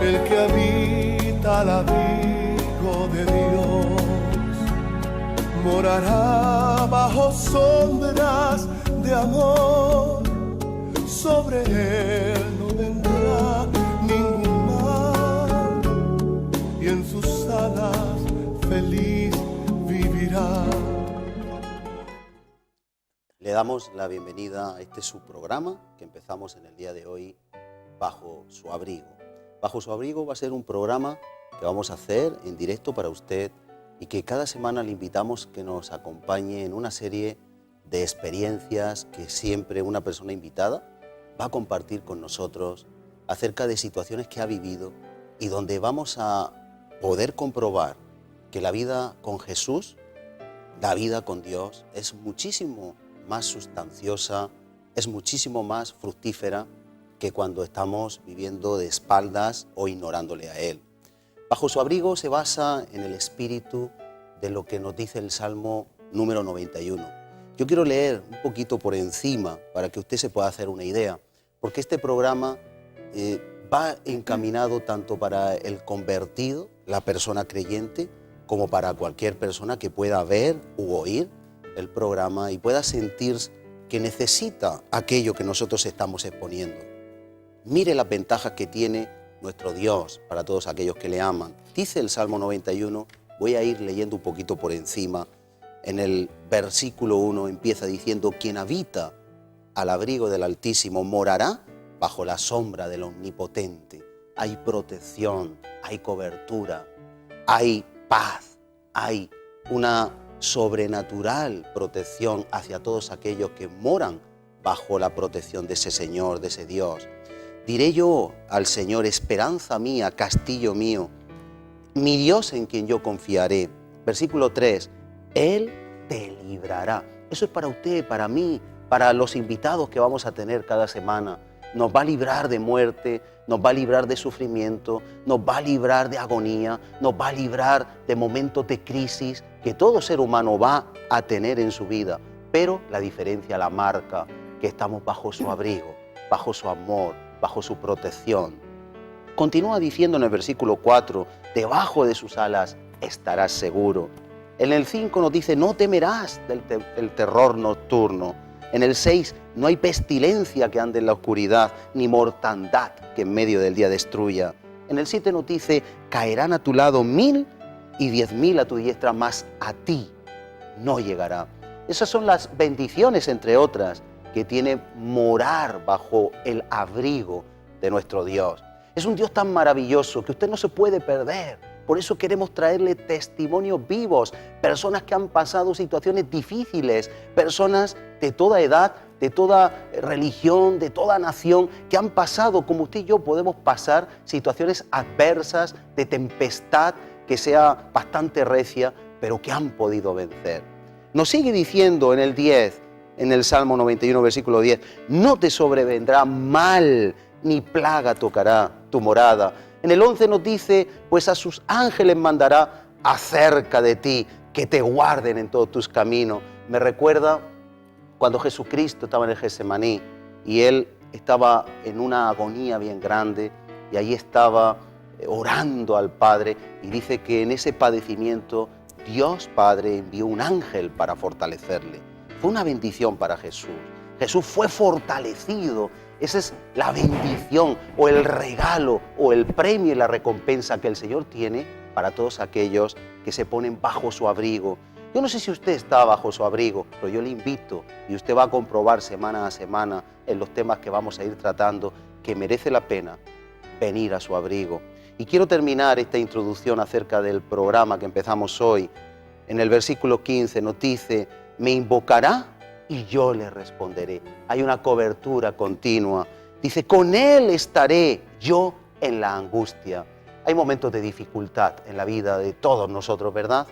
el que habita al abrigo de Dios morará bajo sombras de amor. Sobre él no vendrá ningún mal, y en sus alas feliz vivirá. Le damos la bienvenida a este subprograma que empezamos en el día de hoy, Bajo su Abrigo. Bajo su Abrigo va a ser un programa que vamos a hacer en directo para usted y que cada semana le invitamos que nos acompañe en una serie de experiencias que siempre una persona invitada va a compartir con nosotros acerca de situaciones que ha vivido y donde vamos a poder comprobar que la vida con Jesús, la vida con Dios, es muchísimo más sustanciosa, es muchísimo más fructífera que cuando estamos viviendo de espaldas o ignorándole a Él. Bajo su abrigo se basa en el espíritu de lo que nos dice el Salmo número 91. Yo quiero leer un poquito por encima para que usted se pueda hacer una idea, porque este programa va encaminado tanto para el convertido, la persona creyente, como para cualquier persona que pueda ver u oír el programa y pueda sentir que necesita aquello que nosotros estamos exponiendo. Mire las ventajas que tiene nuestro Dios para todos aquellos que le aman. Dice el Salmo 91, voy a ir leyendo un poquito por encima. En el versículo 1 empieza diciendo, quien habita al abrigo del Altísimo morará bajo la sombra del Omnipotente. Hay protección, hay cobertura, hay paz, hay una sobrenatural protección hacia todos aquellos que moran bajo la protección de ese Señor, de ese Dios. Diré yo al Señor, esperanza mía, castillo mío, mi Dios en quien yo confiaré. Versículo 3, Él te librará. Eso es para usted, para mí, para los invitados que vamos a tener cada semana. Nos va a librar de muerte, nos va a librar de sufrimiento, nos va a librar de agonía, nos va a librar de momentos de crisis que todo ser humano va a tener en su vida. Pero la diferencia la marca que estamos bajo su abrigo, bajo su amor, bajo su protección. Continúa diciendo en el versículo 4, debajo de sus alas estarás seguro. En el 5 nos dice, no temerás del terror nocturno. En el 6, no hay pestilencia que ande en la oscuridad, ni mortandad que en medio del día destruya. En el 7 nos dice, caerán a tu lado 1000 y 10.000 a tu diestra, mas a ti no llegará. Esas son las bendiciones, entre otras, que tiene morar bajo el abrigo de nuestro Dios. Es un Dios tan maravilloso que usted no se puede perder. Por eso queremos traerle testimonios vivos, personas que han pasado situaciones difíciles, personas de toda edad, de toda religión, de toda nación, que han pasado, como usted y yo podemos pasar, situaciones adversas, de tempestad, que sea bastante recia, pero que han podido vencer. Nos sigue diciendo en el 10, en el Salmo 91, versículo 10, no te sobrevendrá mal, ni plaga tocará tu morada. En el 11 nos dice, pues a sus ángeles mandará acerca de ti, que te guarden en todos tus caminos. Me recuerda cuando Jesucristo estaba en el Getsemaní y Él estaba en una agonía bien grande y ahí estaba orando al Padre y dice que en ese padecimiento Dios Padre envió un ángel para fortalecerle. Fue una bendición para Jesús. Jesús fue fortalecido. Esa es la bendición o el regalo o el premio y la recompensa que el Señor tiene para todos aquellos que se ponen bajo su abrigo. Yo no sé si usted está bajo su abrigo, pero yo le invito y usted va a comprobar semana a semana en los temas que vamos a ir tratando que merece la pena venir a su abrigo. Y quiero terminar esta introducción acerca del programa que empezamos hoy. En el versículo 15 nos dice, me invocará y yo le responderé. Hay una cobertura continua. Dice, con Él estaré yo en la angustia. Hay momentos de dificultad en la vida de todos nosotros, ¿verdad?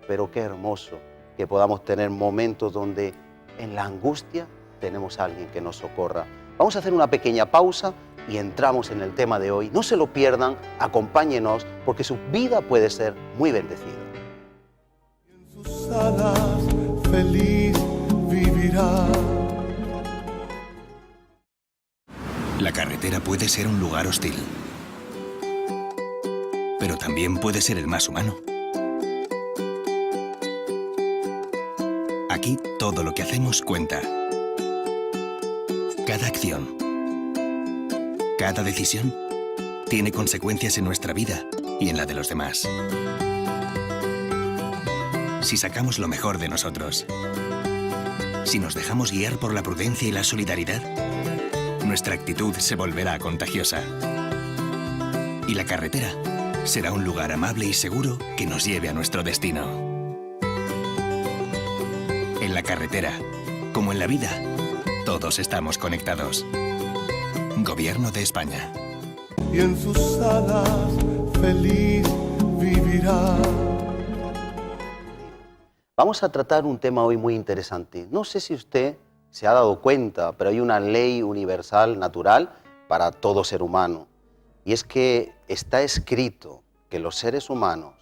Pero qué hermoso que podamos tener momentos donde en la angustia tenemos a alguien que nos socorra. Vamos a hacer una pequeña pausa y entramos en el tema de hoy. No se lo pierdan, acompáñenos, porque su vida puede ser muy bendecida. En sus alas feliz vivirá. La carretera puede ser un lugar hostil. pero también puede ser el más humano. Aquí todo lo que hacemos cuenta. Cada acción, cada decisión tiene consecuencias en nuestra vida y en la de los demás. Si sacamos lo mejor de nosotros, si nos dejamos guiar por la prudencia y la solidaridad, nuestra actitud se volverá contagiosa. Y la carretera será un lugar amable y seguro que nos lleve a nuestro destino. En la carretera, como en la vida, todos estamos conectados. Gobierno de España. Y en sus alas feliz vivirá. Vamos a tratar un tema hoy muy interesante. No sé si usted se ha dado cuenta, pero hay una ley universal, natural, para todo ser humano. Y es que está escrito que los seres humanos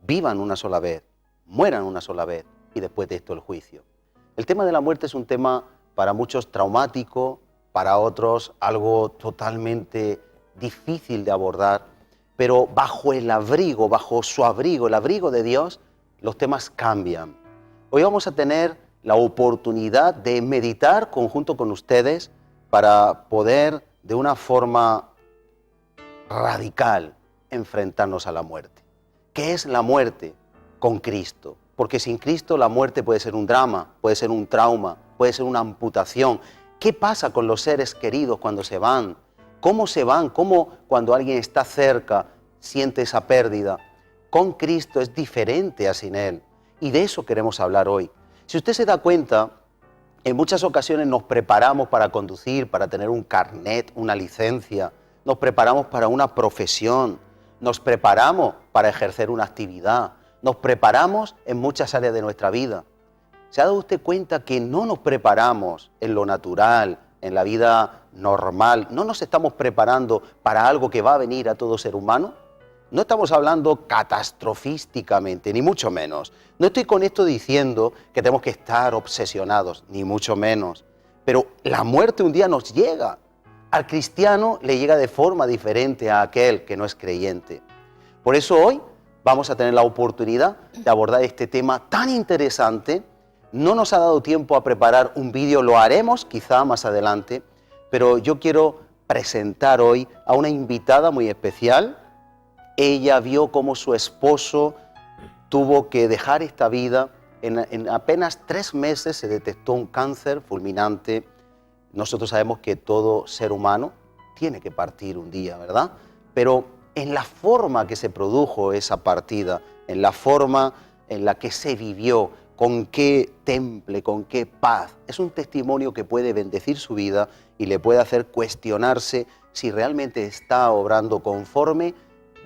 vivan una sola vez, mueran una sola vez y después de esto el juicio. El tema de la muerte es un tema para muchos traumático, para otros algo totalmente difícil de abordar, pero bajo el abrigo, bajo su abrigo, el abrigo de Dios, los temas cambian. Hoy vamos a tener la oportunidad de meditar conjunto con ustedes para poder de una forma radical enfrentarnos a la muerte. ¿Qué es la muerte? Con Cristo. Porque sin Cristo la muerte puede ser un drama, puede ser un trauma, puede ser una amputación. ¿Qué pasa con los seres queridos cuando se van? ¿Cómo se van? ¿Cómo cuando alguien está cerca siente esa pérdida? Con Cristo es diferente a sin Él. Y de eso queremos hablar hoy. Si usted se da cuenta, en muchas ocasiones nos preparamos para conducir, para tener un carnet, una licencia. Nos preparamos para una profesión. Nos preparamos para ejercer una actividad. Nos preparamos en muchas áreas de nuestra vida. ¿Se ha dado usted cuenta que no nos preparamos en lo natural, en la vida normal? ¿No nos estamos preparando para algo que va a venir a todo ser humano? No estamos hablando catastrofísticamente, ni mucho menos. No estoy con esto diciendo que tenemos que estar obsesionados, ni mucho menos. Pero la muerte un día nos llega. Al cristiano le llega de forma diferente a aquel que no es creyente. Por eso hoy vamos a tener la oportunidad de abordar este tema tan interesante. No nos ha dado tiempo a preparar un vídeo, lo haremos quizá más adelante, pero yo quiero presentar hoy a una invitada muy especial. Ella vio cómo su esposo tuvo que dejar esta vida. En apenas 3 meses se detectó un cáncer fulminante. Nosotros sabemos que todo ser humano tiene que partir un día, ¿verdad? Pero en la forma que se produjo esa partida, en la forma en la que se vivió, con qué temple, con qué paz, es un testimonio que puede bendecir su vida y le puede hacer cuestionarse si realmente está obrando conforme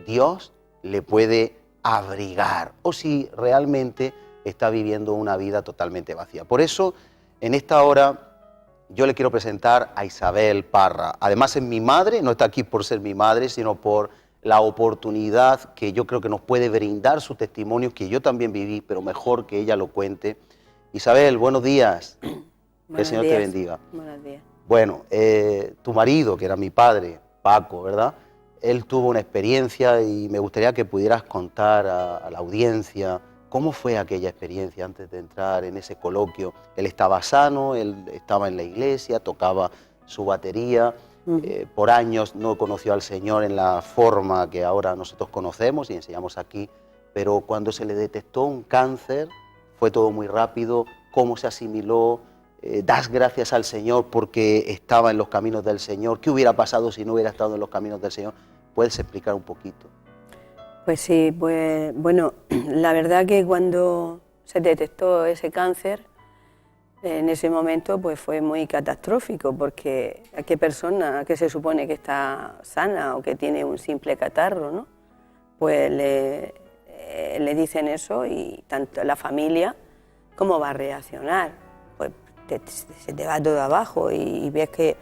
Dios le puede abrigar o si realmente está viviendo una vida totalmente vacía. Por eso, en esta hora, yo le quiero presentar a Isabel Parra. Además es mi madre, no está aquí por ser mi madre, sino por la oportunidad que yo creo que nos puede brindar su testimonio, que yo también viví, pero mejor que ella lo cuente. Isabel, buenos días. Que el Señor te bendiga. Buenos días. Bueno, tu marido, que era mi padre, Paco, ¿verdad? Él tuvo una experiencia y me gustaría que pudieras contar a la audiencia cómo fue aquella experiencia antes de entrar en ese coloquio. Él estaba sano, él estaba en la iglesia, tocaba su batería. Por años no conoció al Señor en la forma que ahora nosotros conocemos y enseñamos aquí, pero cuando se le detectó un cáncer fue todo muy rápido. ¿Cómo se asimiló? Das gracias al Señor porque estaba en los caminos del Señor. ¿Qué hubiera pasado si no hubiera estado en los caminos del Señor? ¿Puedes explicar un poquito? Pues sí, pues bueno, la verdad que cuando se detectó ese cáncer, en ese momento pues fue muy catastrófico, porque a qué persona que se supone que está sana o que tiene un simple catarro, ¿no? Pues le dicen eso y tanto la familia, ¿cómo va a reaccionar? Pues se te va todo abajo y ves que,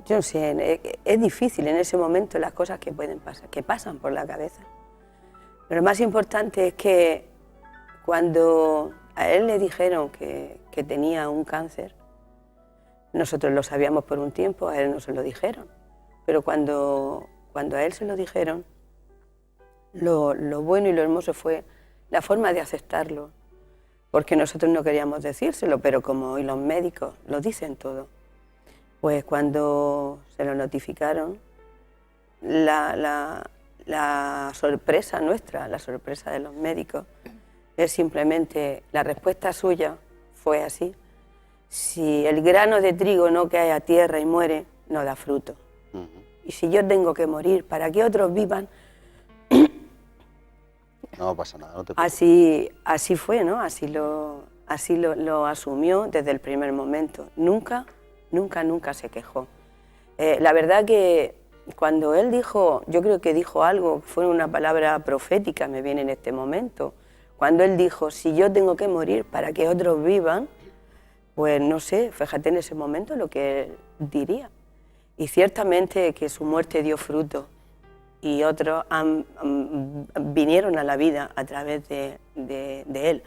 yo no sé, es difícil en ese momento las cosas que pueden pasar, que pasan por la cabeza. Pero lo más importante es que cuando a él le dijeron que tenía un cáncer, nosotros lo sabíamos por un tiempo, a él no se lo dijeron. Pero cuando a él se lo dijeron, lo bueno y lo hermoso fue la forma de aceptarlo, porque nosotros no queríamos decírselo, pero como hoy los médicos lo dicen todo, pues cuando se lo notificaron, la sorpresa nuestra, la sorpresa de los médicos, es simplemente, la respuesta suya fue así: si el grano de trigo no cae a tierra y muere, no da fruto. Y si yo tengo que morir para que otros vivan, no pasa nada, no te preocupes. así fue, ¿no? Así lo asumió desde el primer momento. Nunca se quejó. La verdad que cuando él dijo, yo creo que dijo algo, fue una palabra profética, me viene en este momento. Cuando él dijo, si yo tengo que morir para que otros vivan, pues no sé, fíjate en ese momento lo que él diría. Y ciertamente que su muerte dio fruto y otros vinieron a la vida a través de él.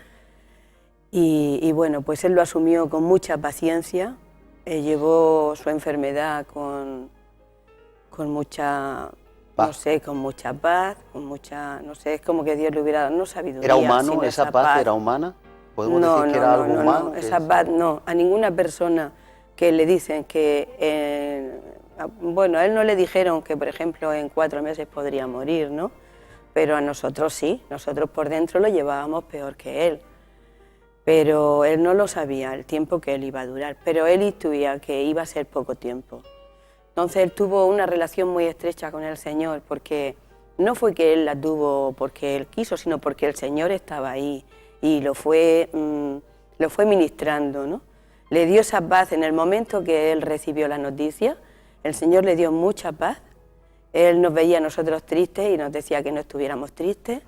Y bueno, pues él lo asumió con mucha paciencia, llevó su enfermedad con mucha paz. No sé, con mucha paz, con mucha, no sé, es como que Dios le hubiera dado, no sabiduría. ¿Era humano? Sino ¿Esa paz era humana? ¿Podemos decir que era algo humano? No, esa paz no. A ninguna persona que le dicen que, bueno, a él no le dijeron que, por ejemplo, en 4 meses podría morir, ¿no? Pero a nosotros sí, nosotros por dentro lo llevábamos peor que él. Pero él no lo sabía, el tiempo que él iba a durar, pero él intuía que iba a ser poco tiempo. Entonces él tuvo una relación muy estrecha con el Señor, porque no fue que él la tuvo porque él quiso, sino porque el Señor estaba ahí y lo fue ministrando, ¿no? Le dio esa paz en el momento que él recibió la noticia. El Señor le dio mucha paz. Él nos veía a nosotros tristes y nos decía que no estuviéramos tristes,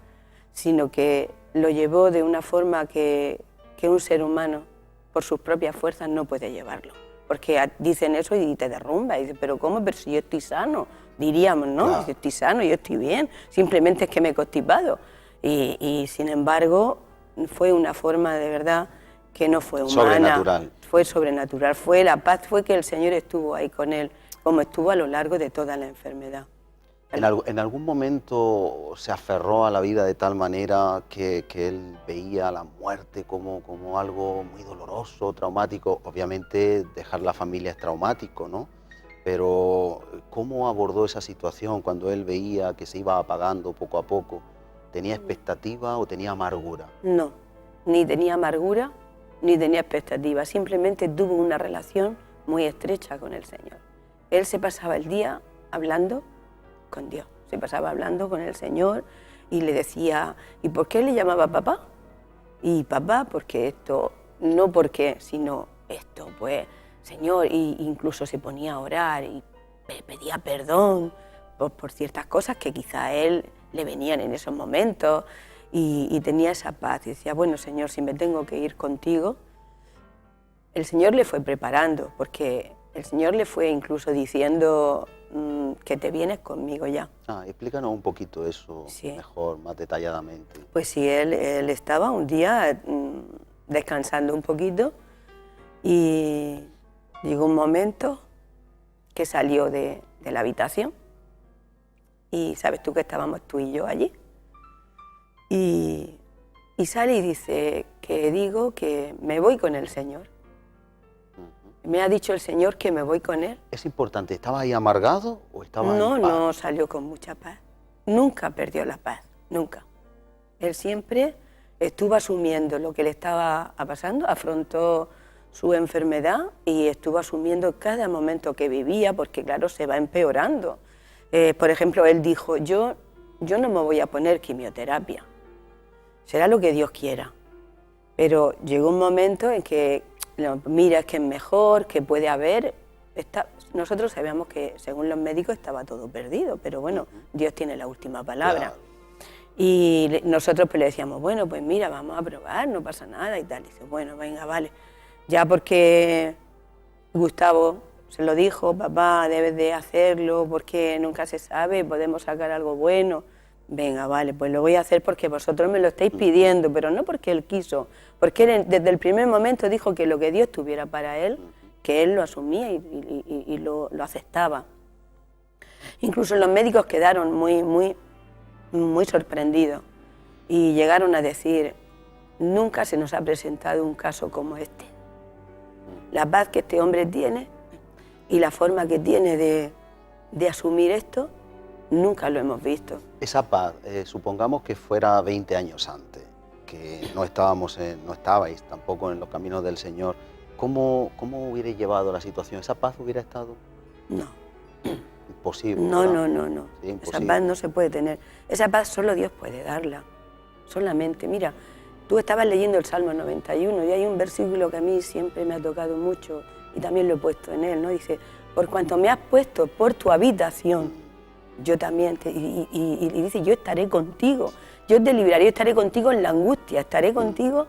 sino que lo llevó de una forma que un ser humano, por sus propias fuerzas, no puede llevarlo. Porque dicen eso y te derrumba. Y dices, ¿pero cómo? Pero si yo estoy sano, diríamos, ¿no? Claro. Yo estoy sano, yo estoy bien, simplemente es que me he constipado. Y sin embargo, fue una forma de verdad que no fue humana. Sobrenatural. Fue sobrenatural, fue la paz, fue que el Señor estuvo ahí con él, como estuvo a lo largo de toda la enfermedad. ¿En algún momento se aferró a la vida de tal manera que él veía la muerte como algo muy doloroso, traumático? Obviamente dejar la familia es traumático, ¿no? Pero ¿cómo abordó esa situación cuando él veía que se iba apagando poco a poco? ¿Tenía expectativa o tenía amargura? No, ni tenía amargura, ni tenía expectativa, simplemente tuvo una relación muy estrecha con el Señor. Él se pasaba el día hablando con Dios, se pasaba hablando con el Señor y le decía, ¿y por qué le llamaba papá? Y papá, porque esto, no porque, sino esto, pues, Señor, y incluso se ponía a orar y pedía perdón por ciertas cosas que quizá a él le venían en esos momentos y tenía esa paz y decía, bueno, Señor, si me tengo que ir contigo, el Señor le fue preparando, porque el Señor le fue incluso diciendo que te vienes conmigo ya. Explícanos un poquito eso mejor, más detalladamente. Pues sí, él estaba un día descansando un poquito y llegó un momento que salió de la habitación y sabes tú que estábamos tú y yo allí y sale y dice que digo que me voy con el Señor. Me ha dicho el Señor que me voy con Él. Es importante, ¿estaba ahí amargado o estaba en paz? No, salió con mucha paz. Nunca perdió la paz, nunca. Él siempre estuvo asumiendo lo que le estaba pasando, afrontó su enfermedad y estuvo asumiendo cada momento que vivía, porque claro, se va empeorando. Por ejemplo, él dijo, yo no me voy a poner quimioterapia, será lo que Dios quiera. Pero llegó un momento en que mira, es que es mejor, que puede haber. Nosotros sabíamos que, según los médicos, estaba todo perdido, pero bueno, Dios tiene la última palabra. Claro. Y nosotros pues le decíamos, bueno, pues mira, vamos a probar, no pasa nada y tal. Y dice, bueno, venga, vale. Ya porque Gustavo se lo dijo, papá, debes de hacerlo porque nunca se sabe, podemos sacar algo bueno. Venga, vale, pues lo voy a hacer porque vosotros me lo estáis pidiendo, pero no porque él quiso, porque él desde el primer momento dijo que lo que Dios tuviera para él, que él lo asumía y lo aceptaba. Incluso los médicos quedaron muy muy sorprendidos y llegaron a decir, nunca se nos ha presentado un caso como este. La paz que este hombre tiene y la forma que tiene de asumir esto, nunca lo hemos visto. Esa paz, supongamos que fuera 20 años antes, que no estabais tampoco en los caminos del Señor, ¿cómo hubiera llevado la situación? ¿Esa paz hubiera estado? No. Imposible. No, ¿verdad? no. Sí, Esa imposible. paz no se puede tener. Esa paz solo Dios puede darla. Solamente, mira, tú estabas leyendo el Salmo 91 y hay un versículo que a mí siempre me ha tocado mucho y también lo he puesto en él, ¿no? Dice, por cuanto me has puesto por tu habitación, yo también, y dice, yo estaré contigo, yo te libraré, yo estaré contigo en la angustia, estaré contigo,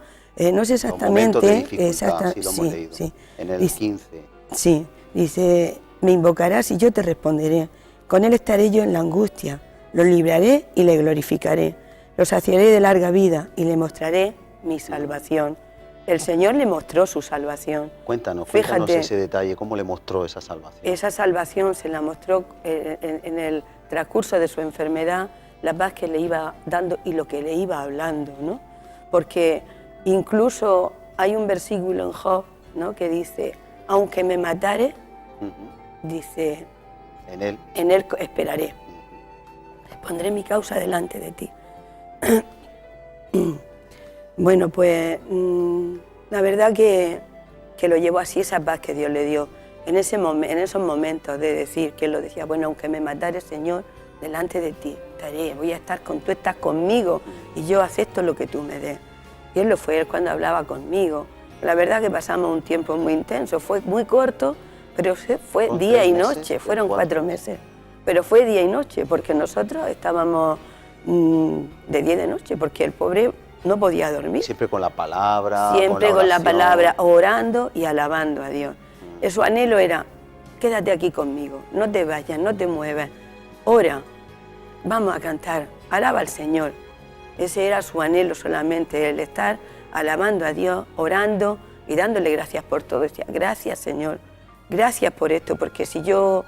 no sé exactamente. Los momentos de dificultad, sí lo hemos leído. Sí. En el Dice, 15. Sí, dice, me invocarás y yo te responderé. Con él estaré yo en la angustia, lo libraré y le glorificaré. Lo saciaré de larga vida y le mostraré mi salvación. El Señor le mostró su salvación. Cuéntanos Fíjate, ese detalle, ¿cómo le mostró esa salvación? esa salvación se la mostró en el transcurso de su enfermedad, la paz que le iba dando y lo que le iba hablando, ¿no? Porque incluso hay un versículo en Job, ¿no?, que dice, aunque me matare, dice, en él esperaré, pondré mi causa delante de ti. Bueno, pues la verdad que lo llevó así, esa paz que Dios le dio en esos momentos de decir, que él lo decía, bueno, aunque me matare, Señor, delante de ti estaré, voy a estar tú estás conmigo y yo acepto lo que tú me des. Y él lo fue él cuando hablaba conmigo. La verdad que pasamos un tiempo muy intenso, fue muy corto, pero fue día y noche, fueron 4 meses. Pero fue día y noche, porque nosotros estábamos de día y de noche, porque el pobre no podía dormir. Siempre con la palabra. Siempre con la oración. palabra, orando y alabando a Dios. Su anhelo era, quédate aquí conmigo, no te vayas, no te muevas, ora, vamos a cantar, alaba al Señor. Ese era su anhelo solamente, el estar alabando a Dios, orando y dándole gracias por todo. Decía, gracias Señor, gracias por esto, porque si yo,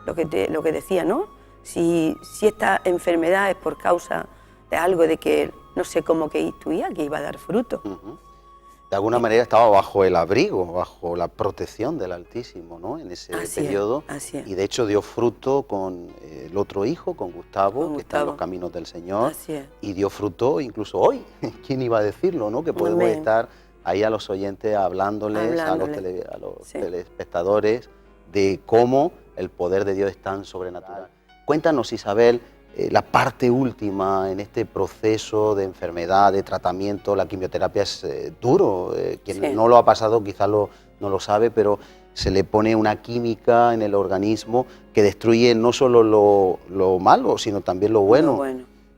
lo que decía, ¿no? Si esta enfermedad es por causa de algo de que, no sé, cómo que intuía que iba a dar fruto. De alguna manera estaba bajo el abrigo, bajo la protección del Altísimo, ¿no? En ese periodo. Así es. Y de hecho dio fruto con el otro hijo, con Gustavo, que está en los caminos del Señor. Así es. Y dio fruto incluso hoy. ¿Quién iba a decirlo, no? Que podemos estar ahí a los oyentes hablándoles. A los telespectadores de cómo el poder de Dios es tan sobrenatural. Cuéntanos, Isabel, la parte última en este proceso de enfermedad, de tratamiento. La quimioterapia es duro. Quien no lo ha pasado quizás no lo sabe, pero se le pone una química en el organismo que destruye no solo lo malo, sino también lo bueno.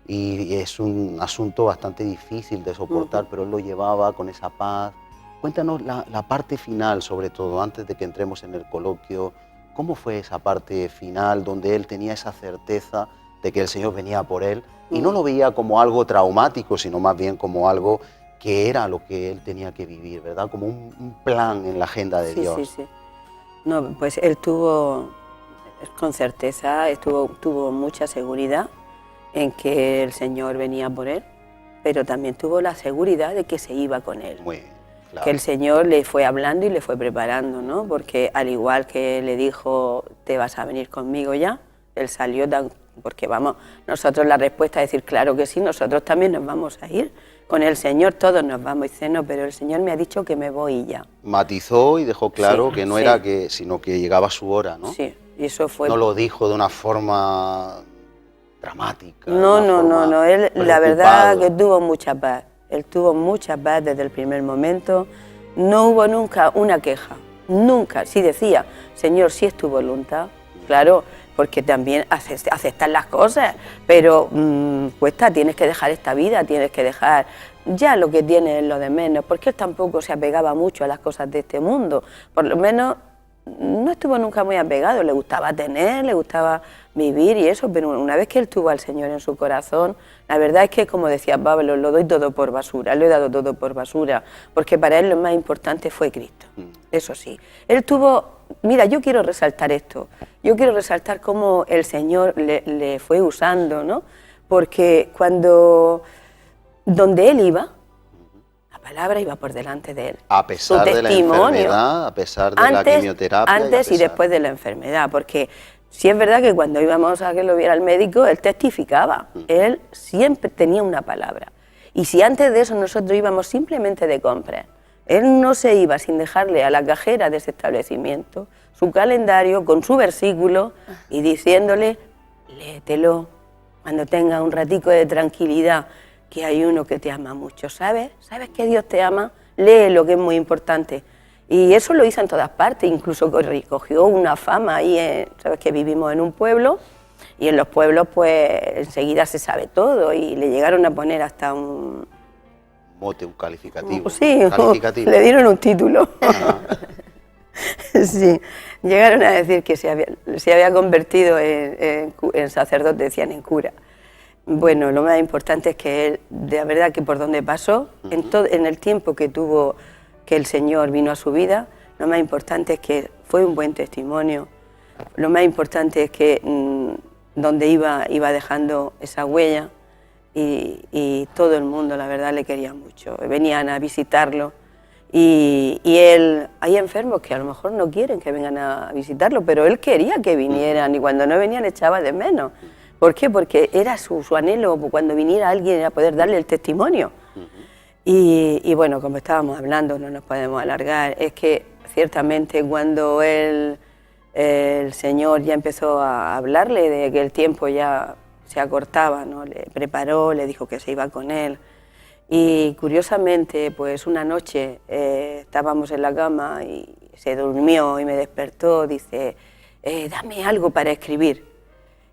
Y es un asunto bastante difícil de soportar, pero él lo llevaba con esa paz. Cuéntanos la parte final, sobre todo, antes de que entremos en el coloquio. ¿Cómo fue esa parte final donde él tenía esa certeza de que el Señor venía por él y no lo veía como algo traumático, sino más bien como algo que era lo que él tenía que vivir, ¿verdad? Como un plan en la agenda de Dios. Sí. No, pues él tuvo, con certeza, tuvo mucha seguridad en que el Señor venía por él, pero también tuvo la seguridad de que se iba con él. Muy bien, claro. Que el Señor le fue hablando y le fue preparando, ¿no? Porque al igual que le dijo, te vas a venir conmigo ya, él salió porque vamos, nosotros la respuesta es decir, claro que sí, nosotros también nos vamos a ir, con el Señor todos nos vamos, y dice, no, pero el Señor me ha dicho que me voy ya. Matizó y dejó claro que no era sino que llegaba su hora, ¿no? Sí, y eso fue... No lo dijo de una forma dramática. No, él la verdad que tuvo mucha paz, él tuvo mucha paz desde el primer momento, no hubo nunca una queja, nunca, sí decía, Señor, si es tu voluntad, claro, porque también aceptar las cosas, pero cuesta, tienes que dejar esta vida, tienes que dejar ya lo que tienes lo de menos, porque él tampoco se apegaba mucho a las cosas de este mundo, por lo menos no estuvo nunca muy apegado, le gustaba tener, le gustaba vivir y eso, pero una vez que él tuvo al Señor en su corazón, la verdad es que, como decía Pablo, lo doy todo por basura, lo he dado todo por basura, porque para él lo más importante fue Cristo, eso sí. Él tuvo, mira, yo quiero resaltar esto, yo quiero resaltar cómo el Señor le fue usando, ¿no? porque donde él iba, la palabra iba por delante de él. A pesar de la enfermedad, a pesar de la quimioterapia. Antes y después de la enfermedad, porque sí es verdad que cuando íbamos a que lo viera el médico, él testificaba, él siempre tenía una palabra. Y si antes de eso nosotros íbamos simplemente de compras, él no se iba sin dejarle a la cajera de ese establecimiento su calendario con su versículo y diciéndole, léetelo cuando tenga un ratico de tranquilidad, que hay uno que te ama mucho, ¿sabes? ¿Sabes que Dios te ama? Léelo, que es muy importante. Y eso lo hizo en todas partes, incluso cogió una fama ahí, sabes que vivimos en un pueblo, y en los pueblos pues enseguida se sabe todo, y le llegaron a poner hasta un mote, un calificativo. Sí, le dieron un título. Sí, llegaron a decir que se había convertido en sacerdote, decían en cura. Bueno, lo más importante es que él, de verdad que por donde pasó, en el tiempo que tuvo, que el Señor vino a su vida, lo más importante es que fue un buen testimonio, lo más importante es que donde iba dejando esa huella, y todo el mundo, la verdad, le quería mucho. Venían a visitarlo y él, hay enfermos que a lo mejor no quieren que vengan a visitarlo, pero él quería que vinieran, y cuando no venían echaba de menos. ¿Por qué? Porque era su anhelo, cuando viniera alguien, a poder darle el testimonio. Y bueno, como estábamos hablando, no nos podemos alargar, es que ciertamente cuando el Señor ya empezó a hablarle de que el tiempo ya se acortaba, ¿no? Le preparó, le dijo que se iba con él. Y curiosamente, pues una noche estábamos en la cama y se durmió y me despertó, dice, dame algo para escribir.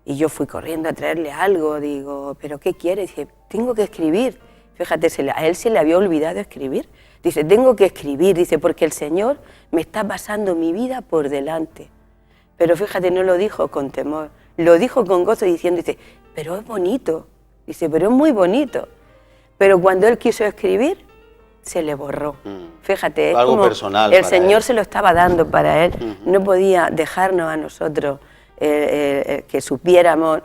Y yo fui corriendo a traerle algo, digo, ¿pero qué quiere? Dice, tengo que escribir. Fíjate, a él se le había olvidado escribir. Dice, tengo que escribir, dice, porque el Señor me está pasando mi vida por delante. Pero fíjate, no lo dijo con temor, lo dijo con gozo diciendo, dice, pero es bonito, dice, pero es muy bonito. Pero cuando él quiso escribir, se le borró. Fíjate, es algo como personal el para Señor él. Se lo estaba dando para él, no podía dejarnos a nosotros que supiéramos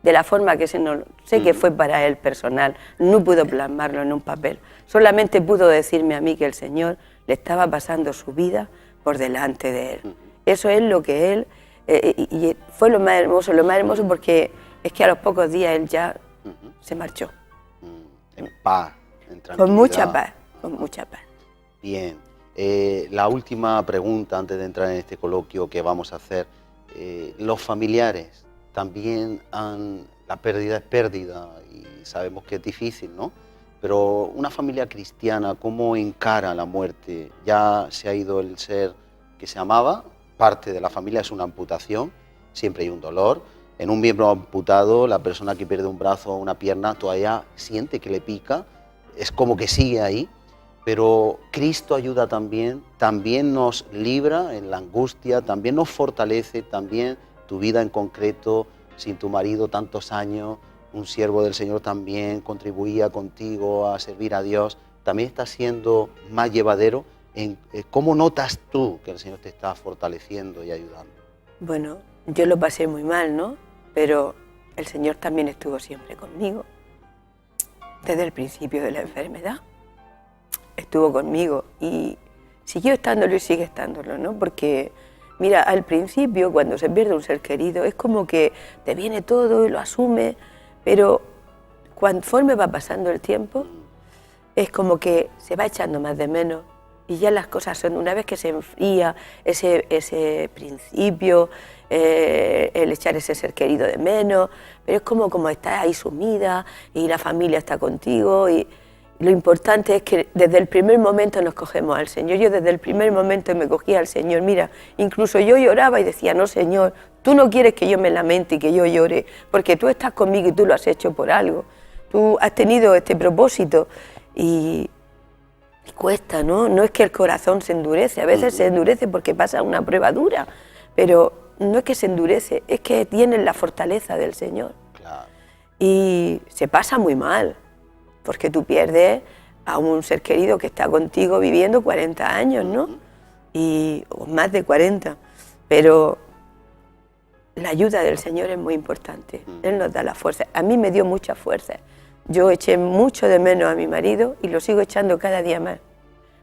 de la forma que sé que fue para él personal, no pudo plasmarlo en un papel, solamente pudo decirme a mí que el Señor le estaba pasando su vida por delante de él. Eso es lo que él, y fue lo más hermoso porque es que a los pocos días él ya se marchó. En paz, en tranquilidad. Con mucha paz, con mucha paz. Bien, la última pregunta antes de entrar en este coloquio que vamos a hacer. Los familiares también la pérdida es pérdida y sabemos que es difícil, ¿no? Pero una familia cristiana, ¿cómo encara la muerte? Ya se ha ido el ser que se amaba, parte de la familia es una amputación, siempre hay un dolor. En un miembro amputado, la persona que pierde un brazo o una pierna todavía siente que le pica, es como que sigue ahí, pero Cristo ayuda también nos libra en la angustia, también nos fortalece, también tu vida en concreto, sin tu marido tantos años, un siervo del Señor también contribuía contigo a servir a Dios, también está siendo más llevadero. ¿Cómo notas tú que el Señor te está fortaleciendo y ayudando? Bueno, yo lo pasé muy mal, ¿no? Pero el Señor también estuvo siempre conmigo, desde el principio de la enfermedad. Estuvo conmigo y siguió estándolo y sigue estándolo, ¿no? Porque, mira, al principio, cuando se pierde un ser querido, es como que te viene todo y lo asume, pero conforme va pasando el tiempo, es como que se va echando más de menos y ya las cosas son, una vez que se enfría ese principio, el echar ese ser querido de menos, pero es como estás ahí sumida y la familia está contigo y lo importante es que desde el primer momento nos cogemos al Señor. Yo desde el primer momento me cogía al Señor. Mira, incluso yo lloraba y decía, no, Señor, tú no quieres que yo me lamente y que yo llore, porque tú estás conmigo y tú lo has hecho por algo. Tú has tenido este propósito y cuesta, ¿no? No es que el corazón se endurece, a veces se endurece porque pasa una prueba dura, pero no es que se endurece, es que tienes la fortaleza del Señor. Claro. Y se pasa muy mal, porque tú pierdes a un ser querido que está contigo viviendo 40 años, ¿no? O más de 40. Pero la ayuda del Señor es muy importante. Él nos da la fuerza. A mí me dio mucha fuerza. Yo eché mucho de menos a mi marido y lo sigo echando cada día más.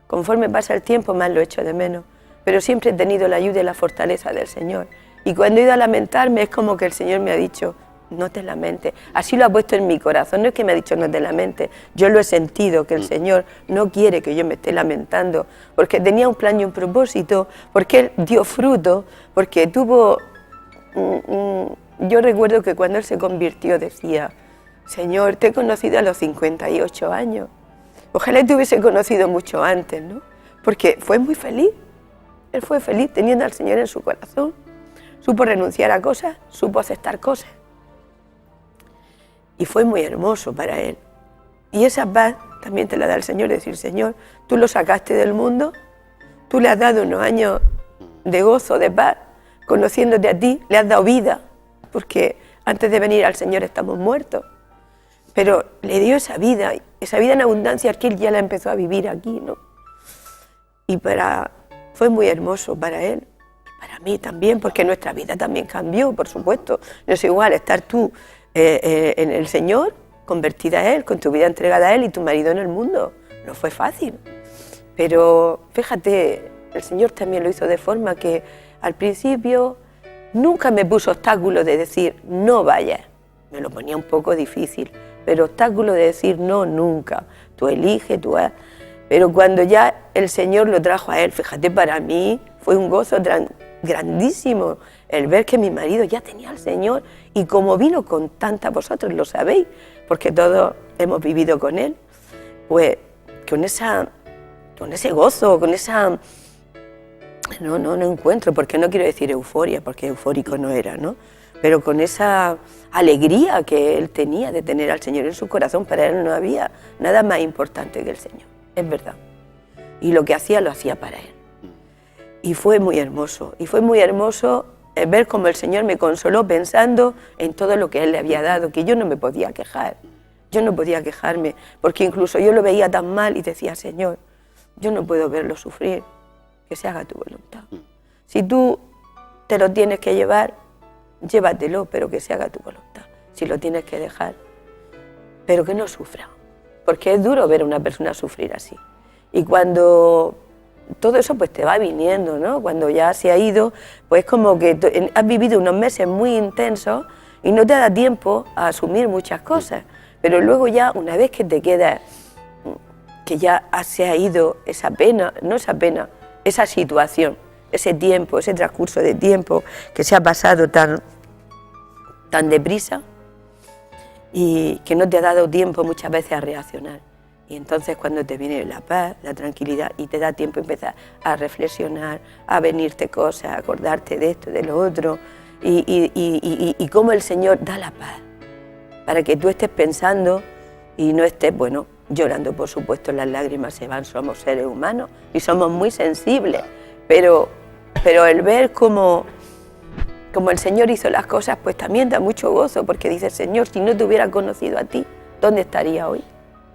Conforme pasa el tiempo, más lo echo de menos. Pero siempre he tenido la ayuda y la fortaleza del Señor. Y cuando he ido a lamentarme, es como que el Señor me ha dicho, no te lamentes. Así lo ha puesto en mi corazón. No es que me ha dicho, no te lamentes. Yo lo he sentido, que el Señor no quiere que yo me esté lamentando, porque tenía un plan y un propósito, porque Él dio fruto, porque tuvo... Yo recuerdo que cuando Él se convirtió decía, Señor, te he conocido a los 58 años. Ojalá te hubiese conocido mucho antes, ¿no? Porque fue muy feliz. Él fue feliz teniendo al Señor en su corazón. Supo renunciar a cosas, supo aceptar cosas. Y fue muy hermoso para él. Y esa paz también te la da el Señor, decir, Señor, tú lo sacaste del mundo, tú le has dado unos años de gozo, de paz, conociéndote a ti, le has dado vida, porque antes de venir al Señor estamos muertos. Pero le dio esa vida en abundancia que él ya la empezó a vivir aquí, ¿no? Y fue muy hermoso para él, y para mí también, porque nuestra vida también cambió, por supuesto. No es igual estar tú en el Señor, convertida a Él, con tu vida entregada a Él y tu marido en el mundo. No fue fácil, pero fíjate, el Señor también lo hizo de forma que al principio nunca me puso obstáculo de decir no vayas. Me lo ponía un poco difícil, pero obstáculo de decir no, nunca. Tú eliges, tú haz. Pero cuando ya el Señor lo trajo a Él, fíjate, para mí fue un gozo grandísimo el ver que mi marido ya tenía al Señor y como vino con tanta, vosotros lo sabéis, porque todos hemos vivido con Él, pues con ese gozo, con esa... No encuentro, porque no quiero decir euforia, porque eufórico no era, ¿no? Pero con esa alegría que él tenía de tener al Señor en su corazón, para él no había nada más importante que el Señor, es verdad. Y lo que hacía, lo hacía para él. Y fue muy hermoso ver cómo el Señor me consoló pensando en todo lo que Él le había dado, que yo no me podía quejar, yo no podía quejarme, porque incluso yo lo veía tan mal y decía, Señor, yo no puedo verlo sufrir, que se haga tu voluntad. Si tú te lo tienes que llevar, llévatelo, pero que se haga tu voluntad. Si lo tienes que dejar, pero que no sufra, porque es duro ver a una persona sufrir así. Y cuando todo eso pues te va viniendo, ¿no? Cuando ya se ha ido, pues como que has vivido unos meses muy intensos y no te da tiempo a asumir muchas cosas. Pero luego ya, una vez que te quedas, que ya se ha ido esa pena, no esa pena, esa situación, ese tiempo, ese transcurso de tiempo que se ha pasado tan deprisa y que no te ha dado tiempo muchas veces a reaccionar. Y entonces cuando te viene la paz, la tranquilidad y te da tiempo empezar a reflexionar, a venirte cosas, a acordarte de esto, de lo otro y cómo el Señor da la paz para que tú estés pensando y no estés, bueno, llorando, por supuesto, las lágrimas se van, somos seres humanos y somos muy sensibles, pero el ver cómo el Señor hizo las cosas, pues también da mucho gozo, porque dice, Señor, si no te hubiera conocido a ti, ¿dónde estaría hoy?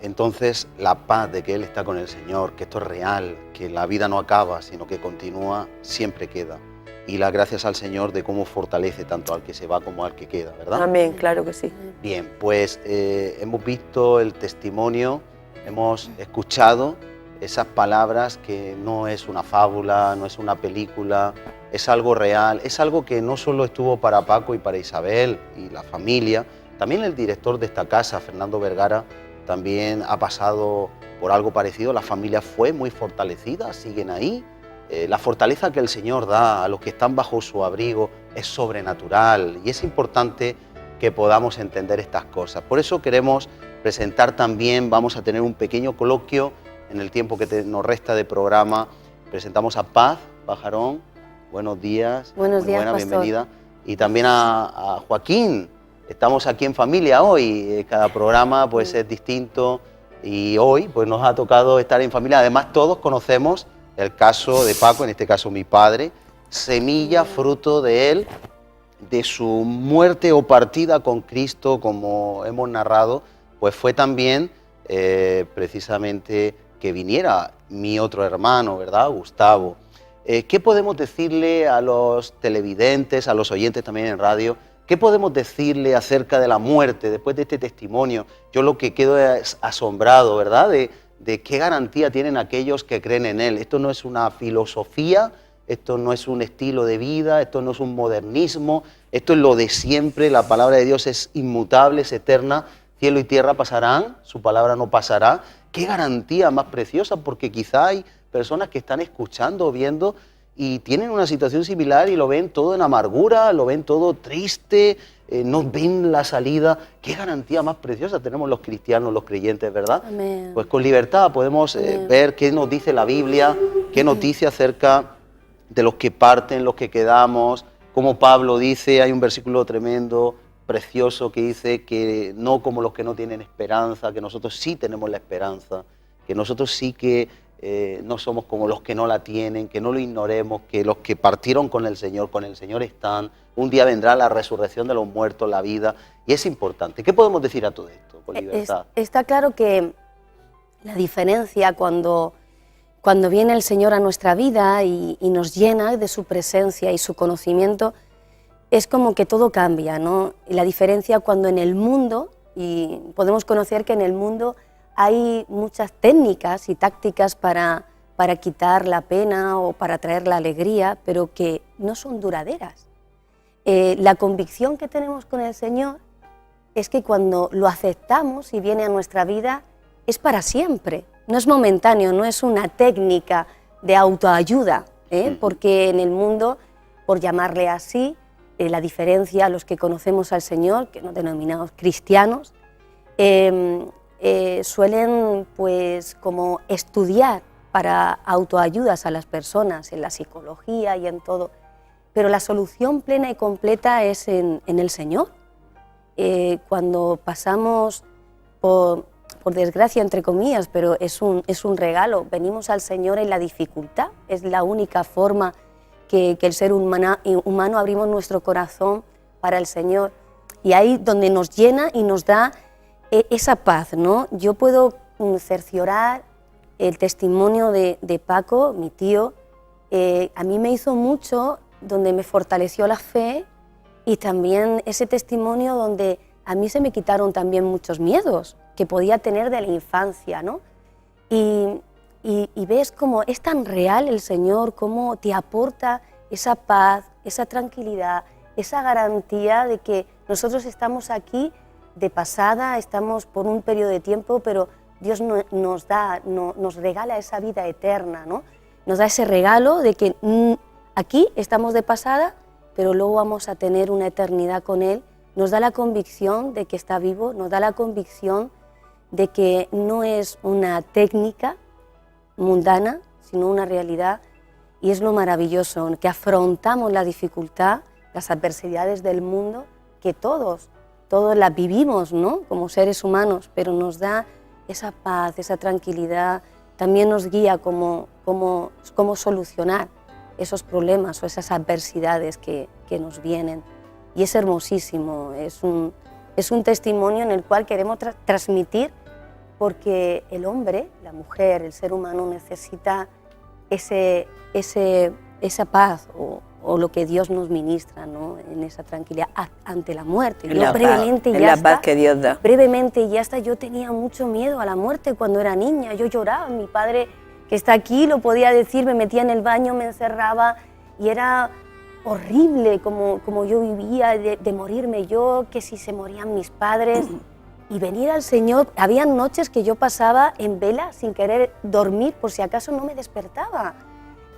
Entonces, la paz de que Él está con el Señor, que esto es real, que la vida no acaba, sino que continúa, siempre queda. Y las gracias al Señor de cómo fortalece tanto al que se va como al que queda, ¿verdad? Amén, claro que sí. Bien, pues hemos visto el testimonio, hemos escuchado esas palabras que no es una fábula, no es una película, es algo real, es algo que no solo estuvo para Paco y para Isabel y la familia, también el director de esta casa, Fernando Vergara, también ha pasado por algo parecido, la familia fue muy fortalecida, siguen ahí. La fortaleza que el Señor da a los que están bajo su abrigo es sobrenatural y es importante que podamos entender estas cosas. Por eso queremos presentar también, vamos a tener un pequeño coloquio en el tiempo que nos resta de programa. Presentamos a Paz Pajarón, buenos días. Buenos días, buena, pastor. bienvenida. Y también a Joaquín. Estamos aquí en familia hoy, cada programa pues es distinto y hoy pues nos ha tocado estar en familia. Además todos conocemos el caso de Paco, en este caso mi padre, semilla, fruto de él, de su muerte o partida con Cristo, como hemos narrado, pues fue también precisamente que viniera mi otro hermano, ¿verdad? Gustavo. ¿qué podemos decirle a los televidentes, a los oyentes también en radio? ¿Qué podemos decirle acerca de la muerte después de este testimonio? Yo lo que quedo es asombrado, ¿verdad? De qué garantía tienen aquellos que creen en Él. Esto no es una filosofía, esto no es un estilo de vida, esto no es un modernismo, esto es lo de siempre. La palabra de Dios es inmutable, es eterna. Cielo y tierra pasarán, su palabra no pasará. Qué garantía más preciosa, porque quizá hay personas que están escuchando, viendo, y tienen una situación similar y lo ven todo en amargura, lo ven todo triste, no ven la salida. Qué garantía más preciosa tenemos los cristianos, los creyentes, ¿verdad? Amén. Pues con libertad podemos ver qué nos dice la Biblia, qué nos dice acerca de los que parten, los que quedamos. Como Pablo dice, hay un versículo tremendo, precioso, que dice que no como los que no tienen esperanza, que nosotros sí tenemos la esperanza, que nosotros sí que no somos como los que no la tienen, que no lo ignoremos, que los que partieron con el Señor están. Un día vendrá la resurrección de los muertos, la vida, y es importante. ¿Qué podemos decir a todo esto con libertad? Está claro que la diferencia cuando viene el Señor a nuestra vida y nos llena de su presencia y su conocimiento, es como que todo cambia, ¿no? Y la diferencia cuando en el mundo, y podemos conocer que en el mundo hay muchas técnicas y tácticas para quitar la pena o para traer la alegría, pero que no son duraderas. La convicción que tenemos con el Señor es que cuando lo aceptamos y viene a nuestra vida es para siempre, no es momentáneo, no es una técnica de autoayuda, porque en el mundo, por llamarle así, la diferencia, los que conocemos al Señor, que nos denominamos cristianos, suelen pues como estudiar para autoayudas a las personas en la psicología y en todo, pero la solución plena y completa es en el Señor. Cuando pasamos por desgracia, entre comillas, pero es un regalo, venimos al Señor en la dificultad, es la única forma que el ser humano abrimos nuestro corazón para el Señor, y ahí donde nos llena y nos da esa paz, ¿no? Yo puedo cerciorar el testimonio de Paco, mi tío. A mí me hizo mucho, donde me fortaleció la fe, y también ese testimonio donde a mí se me quitaron también muchos miedos que podía tener de la infancia, ¿no? Y ves cómo es tan real el Señor, cómo te aporta esa paz, esa tranquilidad, esa garantía de que nosotros estamos aquí de pasada, estamos por un periodo de tiempo, pero Dios nos regala esa vida eterna, ¿no? Nos da ese regalo de que aquí estamos de pasada, pero luego vamos a tener una eternidad con Él. Nos da la convicción de que está vivo, nos da la convicción de que no es una técnica mundana, sino una realidad, y es lo maravilloso, que afrontamos la dificultad, las adversidades del mundo, que todos las vivimos, ¿no? Como seres humanos, pero nos da esa paz, esa tranquilidad, también nos guía cómo solucionar esos problemas o esas adversidades que nos vienen. Y es hermosísimo, es un testimonio en el cual queremos transmitir, porque el hombre, la mujer, el ser humano necesita esa paz o lo que Dios nos ministra, ¿no? En esa tranquilidad ante la muerte. En la paz que Dios da. Brevemente, yo tenía mucho miedo a la muerte cuando era niña. Yo lloraba, mi padre, que está aquí, lo podía decir, me metía en el baño, me encerraba, y era horrible como yo vivía, de morirme yo, que si se morían mis padres. Y venir al Señor, había noches que yo pasaba en vela sin querer dormir por si acaso no me despertaba.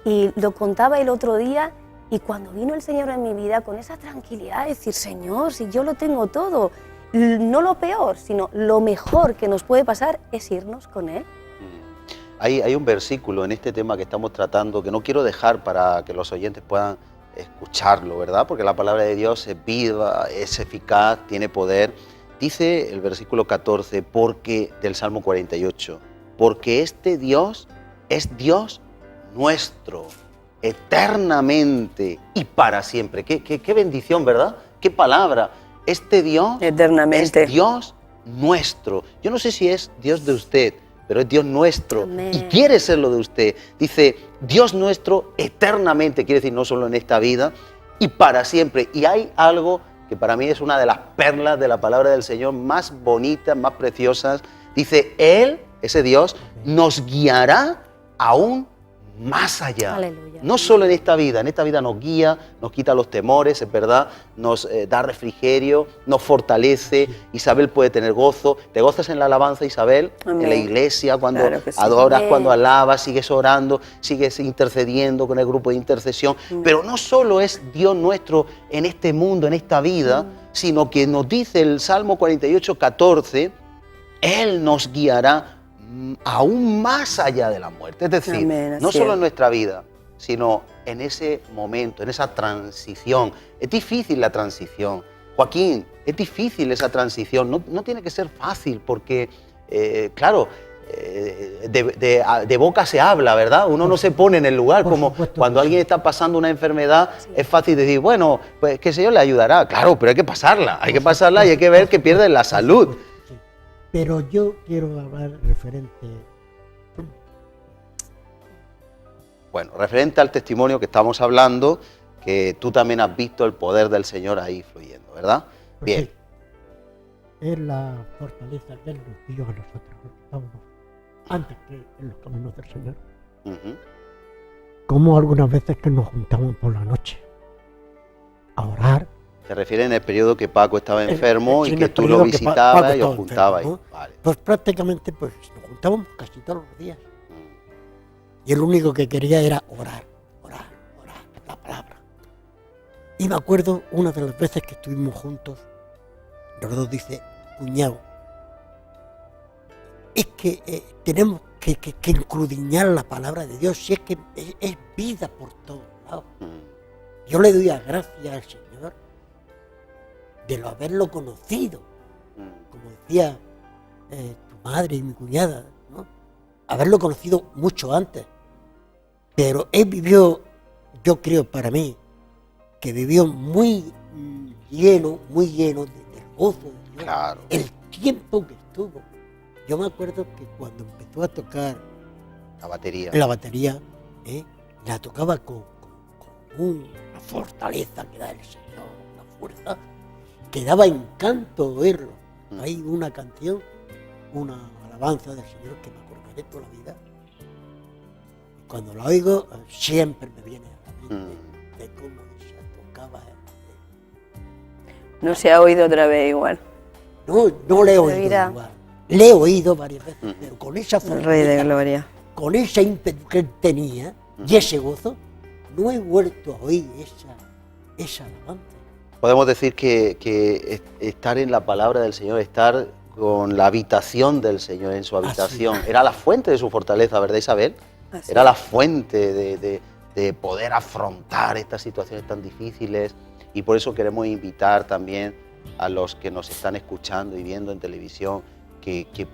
Y lo contaba el otro día, y cuando vino el Señor en mi vida con esa tranquilidad, decir, Señor, si yo lo tengo todo, no lo peor, sino lo mejor que nos puede pasar es irnos con Él. Hay un versículo en este tema que estamos tratando que no quiero dejar para que los oyentes puedan escucharlo, ¿verdad? Porque la palabra de Dios es viva, es eficaz, tiene poder. Dice el versículo 14, del Salmo 48, porque este Dios es Dios nuestro, eternamente y para siempre. Qué bendición, ¿verdad? Qué palabra. Este Dios eternamente es Dios nuestro. Yo no sé si es Dios de usted, pero es Dios nuestro Amén. y quiere serlo de usted. Dice, Dios nuestro eternamente, quiere decir no solo en esta vida, y para siempre. Y hay algo que para mí es una de las perlas de la palabra del Señor más bonitas, más preciosas. Dice, Él, ese Dios, nos guiará aún más allá. Aleluya. No solo en esta vida nos guía, nos quita los temores, es verdad, nos da refrigerio, nos fortalece. Isabel puede tener gozo. ¿Te gozas en la alabanza, Isabel? Amén. En la iglesia, cuando Claro que sí. adoras, Amén. cuando alabas, sigues orando, sigues intercediendo con el grupo de intercesión. Pero no solo es Dios nuestro en este mundo, en esta vida, sino que nos dice el Salmo 48, 14, Él nos guiará aún más allá de la muerte. Es decir, Amén, no así solo es. en nuestra vida, sino en ese momento, en esa transición. Es difícil la transición. Joaquín, es difícil esa transición. No tiene que ser fácil porque, claro, de boca se habla, ¿verdad? Uno no se pone en el lugar, Por como supuesto cuando que alguien sí. está pasando una enfermedad, es fácil decir, bueno, pues que el Señor le ayudará. Claro, pero hay que pasarla y hay que ver que pierden la salud. Sí. Pero yo quiero hablar referente. Bueno, referente al testimonio que estamos hablando, que tú también has visto el poder del Señor ahí fluyendo, ¿verdad? Pues Bien. sí, es la fortaleza que Él nos dio a nosotros, los que estábamos antes que en los caminos del Señor. Ujú. Como algunas veces que nos juntamos por la noche a orar. Se refiere en el periodo que Paco estaba enfermo en y que el tú lo periodo que visitabas Paco y os estaba juntabais. enfermo, ¿no? Vale. Pues prácticamente pues, nos juntábamos casi todos los días. Mm. Y el único que quería era orar, la palabra. Y me acuerdo una de las veces que estuvimos juntos, los dos dice, cuñado, es que tenemos que encrudiñar la palabra de Dios, si es que es vida por todos lados. Mm. Yo le doy las gracias al Señor de lo haberlo conocido, Mm. como decía tu madre y mi cuñada, ¿no? Haberlo conocido mucho antes. Pero él vivió, yo creo para mí, que vivió muy lleno del gozo de Dios. Claro. El tiempo que estuvo. Yo me acuerdo que cuando empezó a tocar La batería. la batería, la tocaba con una fortaleza que da el Señor, una fuerza, que daba encanto oírlo. Mm. Hay una canción, una alabanza del Señor que me acordaré toda la vida. Cuando la oigo, siempre me viene a la mente de cómo se tocaba. No se ha oído otra vez igual. No le he oído vida. igual. Le he oído varias veces, Ujú. pero con esa El Rey de fortaleza, Gloria. con ese ímpetu que él tenía y ese gozo, no he vuelto a oír esa alabanza. Podemos decir que estar en la palabra del Señor, estar con la habitación del Señor en su habitación, era la fuente de su fortaleza, ¿verdad, Isabel? Así Era es. la fuente de poder afrontar estas situaciones tan difíciles, y por eso queremos invitar también a los que nos están escuchando y viendo en televisión que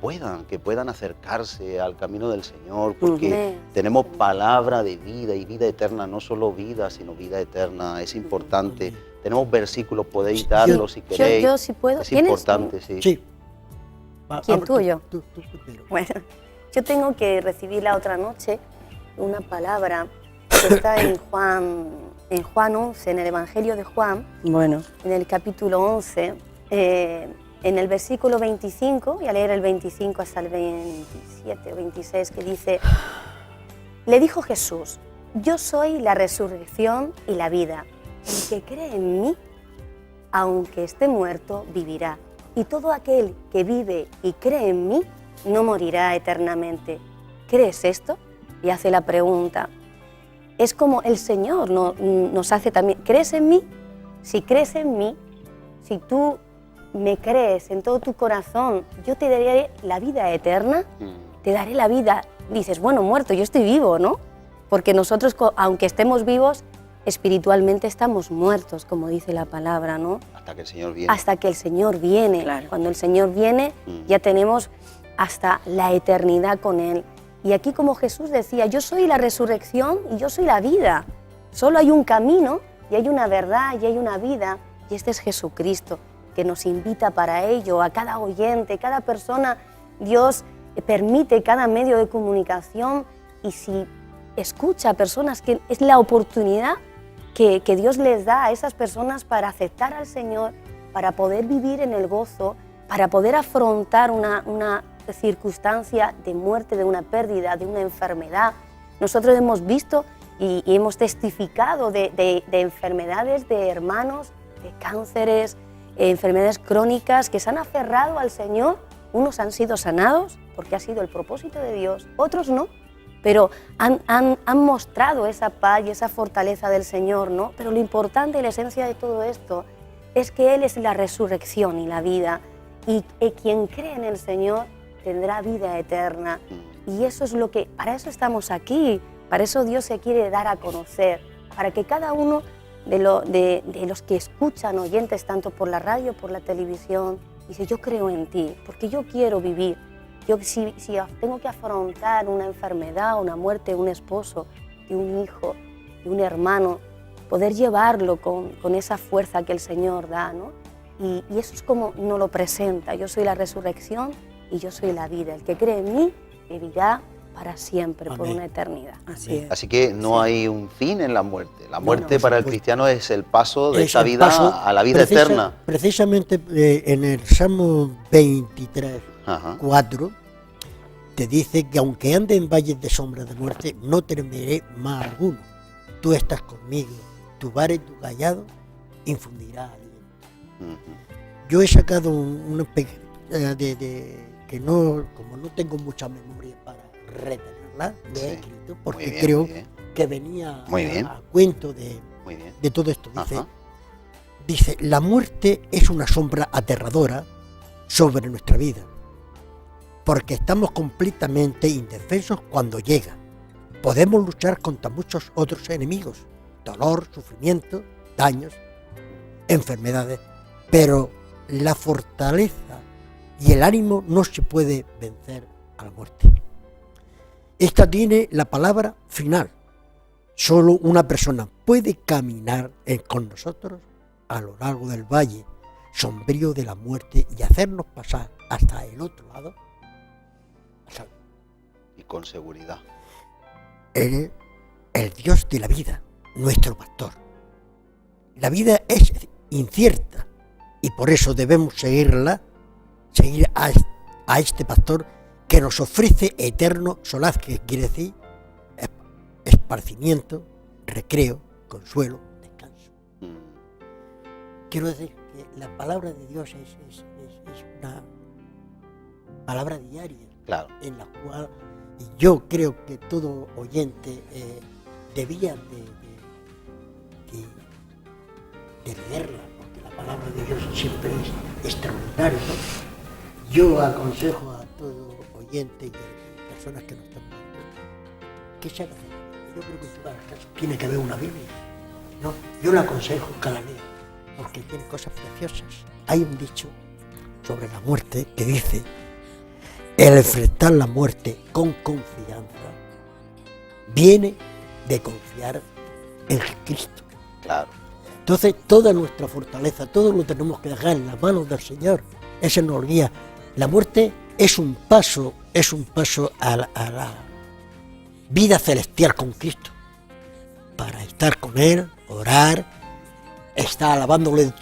puedan acercarse al camino del Señor, porque Amén. tenemos palabra de vida y vida eterna, no solo vida, sino vida eterna. Es importante. Tenemos versículos, podéis darlos si queréis. yo si puedo. Es ¿Tienes? importante, sí. Sí. ¿Quién, Habla tú o yo? Tú primero. Bueno, yo tengo que recibir la otra noche una palabra que está en Juan 11, en el Evangelio de Juan, Bueno, en el capítulo 11, en el versículo 25, voy a leer el 25 hasta el 27 o 26, que dice, le dijo Jesús, yo soy la resurrección y la vida, el que cree en mí, aunque esté muerto, vivirá, y todo aquel que vive y cree en mí, no morirá eternamente. ¿Crees esto? Y hace la pregunta. Es como el Señor nos hace también, ¿crees en mí? Si crees en mí, si tú me crees en todo tu corazón, yo te daré la vida eterna, te daré la vida. Dices, bueno, muerto, yo estoy vivo, ¿no? Porque nosotros, aunque estemos vivos, espiritualmente estamos muertos, como dice la palabra, ¿no? Hasta que el Señor viene. Hasta que el Señor viene. Claro. Cuando el Señor viene, ya tenemos hasta la eternidad con Él. Y aquí, como Jesús decía, yo soy la resurrección y yo soy la vida. Solo hay un camino y hay una verdad y hay una vida, y este es Jesucristo, que nos invita para ello, a cada oyente, cada persona. Dios permite cada medio de comunicación, y si escucha a personas, que es la oportunidad que Dios les da a esas personas para aceptar al Señor, para poder vivir en el gozo, para poder afrontar una circunstancia de muerte, de una pérdida, de una enfermedad. Nosotros hemos visto y hemos testificado de enfermedades de hermanos, de cánceres, enfermedades crónicas que se han aferrado al Señor. Unos han sido sanados porque ha sido el propósito de Dios, otros no, pero han mostrado esa paz y esa fortaleza del Señor, ¿no? Pero lo importante y la esencia de todo esto es que Él es la resurrección y la vida, y quien cree en el Señor tendrá vida eterna. Y eso es lo que, para eso estamos aquí, para eso Dios se quiere dar a conocer, para que cada uno de los que escuchan, oyentes tanto por la radio, por la televisión, dice: yo creo en ti, porque yo quiero vivir. Yo, si tengo que afrontar una enfermedad, una muerte de un esposo, de un hijo, de un hermano, poder llevarlo con esa fuerza que el Señor da, ¿no? Y eso es como nos lo presenta: yo soy la resurrección y yo soy la vida. El que cree en mí vivirá para siempre, por una eternidad. Así es. Así que no hay un fin en la muerte. La muerte para el pues, cristiano es el paso de es esa el vida paso a la vida eterna. Precisamente en el Salmo 23, Ajá. 4, te dice que aunque ande en valles de sombra de muerte, no temeré mal alguno. Tú estás conmigo, tu vara y tu callado infundirá aliento. Yo he sacado una que no, como no tengo mucha memoria para retenerla, lo he escrito porque Muy bien, creo muy bien. que venía Muy bien. a cuento Muy bien. de todo esto. Ajá. Dice, la muerte es una sombra aterradora sobre nuestra vida, porque estamos completamente indefensos cuando llega. Podemos luchar contra muchos otros enemigos: dolor, sufrimiento, daños, enfermedades, pero la fortaleza y el ánimo no se puede vencer a la muerte. Esta tiene la palabra final. Solo una persona puede caminar con nosotros a lo largo del valle sombrío de la muerte y hacernos pasar hasta el otro lado. Y con seguridad. Él, el Dios de la vida, nuestro pastor. La vida es incierta y por eso debemos seguir a este pastor que nos ofrece eterno solaz, que quiere decir esparcimiento, recreo, consuelo, descanso. Quiero decir que la palabra de Dios es una palabra diaria, Claro. en la cual yo creo que todo oyente debía de leerla, porque la palabra de Dios siempre es extraordinaria, ¿no? Yo aconsejo a todo oyente y a personas que nos están viendo que se haga. Yo creo que en todas las casas tiene que haber una Biblia, ¿no? Yo le aconsejo que la lea, porque tiene cosas preciosas. Hay un dicho sobre la muerte que dice: el enfrentar la muerte con confianza viene de confiar en Cristo. Claro. Entonces toda nuestra fortaleza, todo lo tenemos que dejar en las manos del Señor. Ese nos guía. La muerte es un paso a la vida celestial con Cristo, para estar con Él, orar, estar alabándole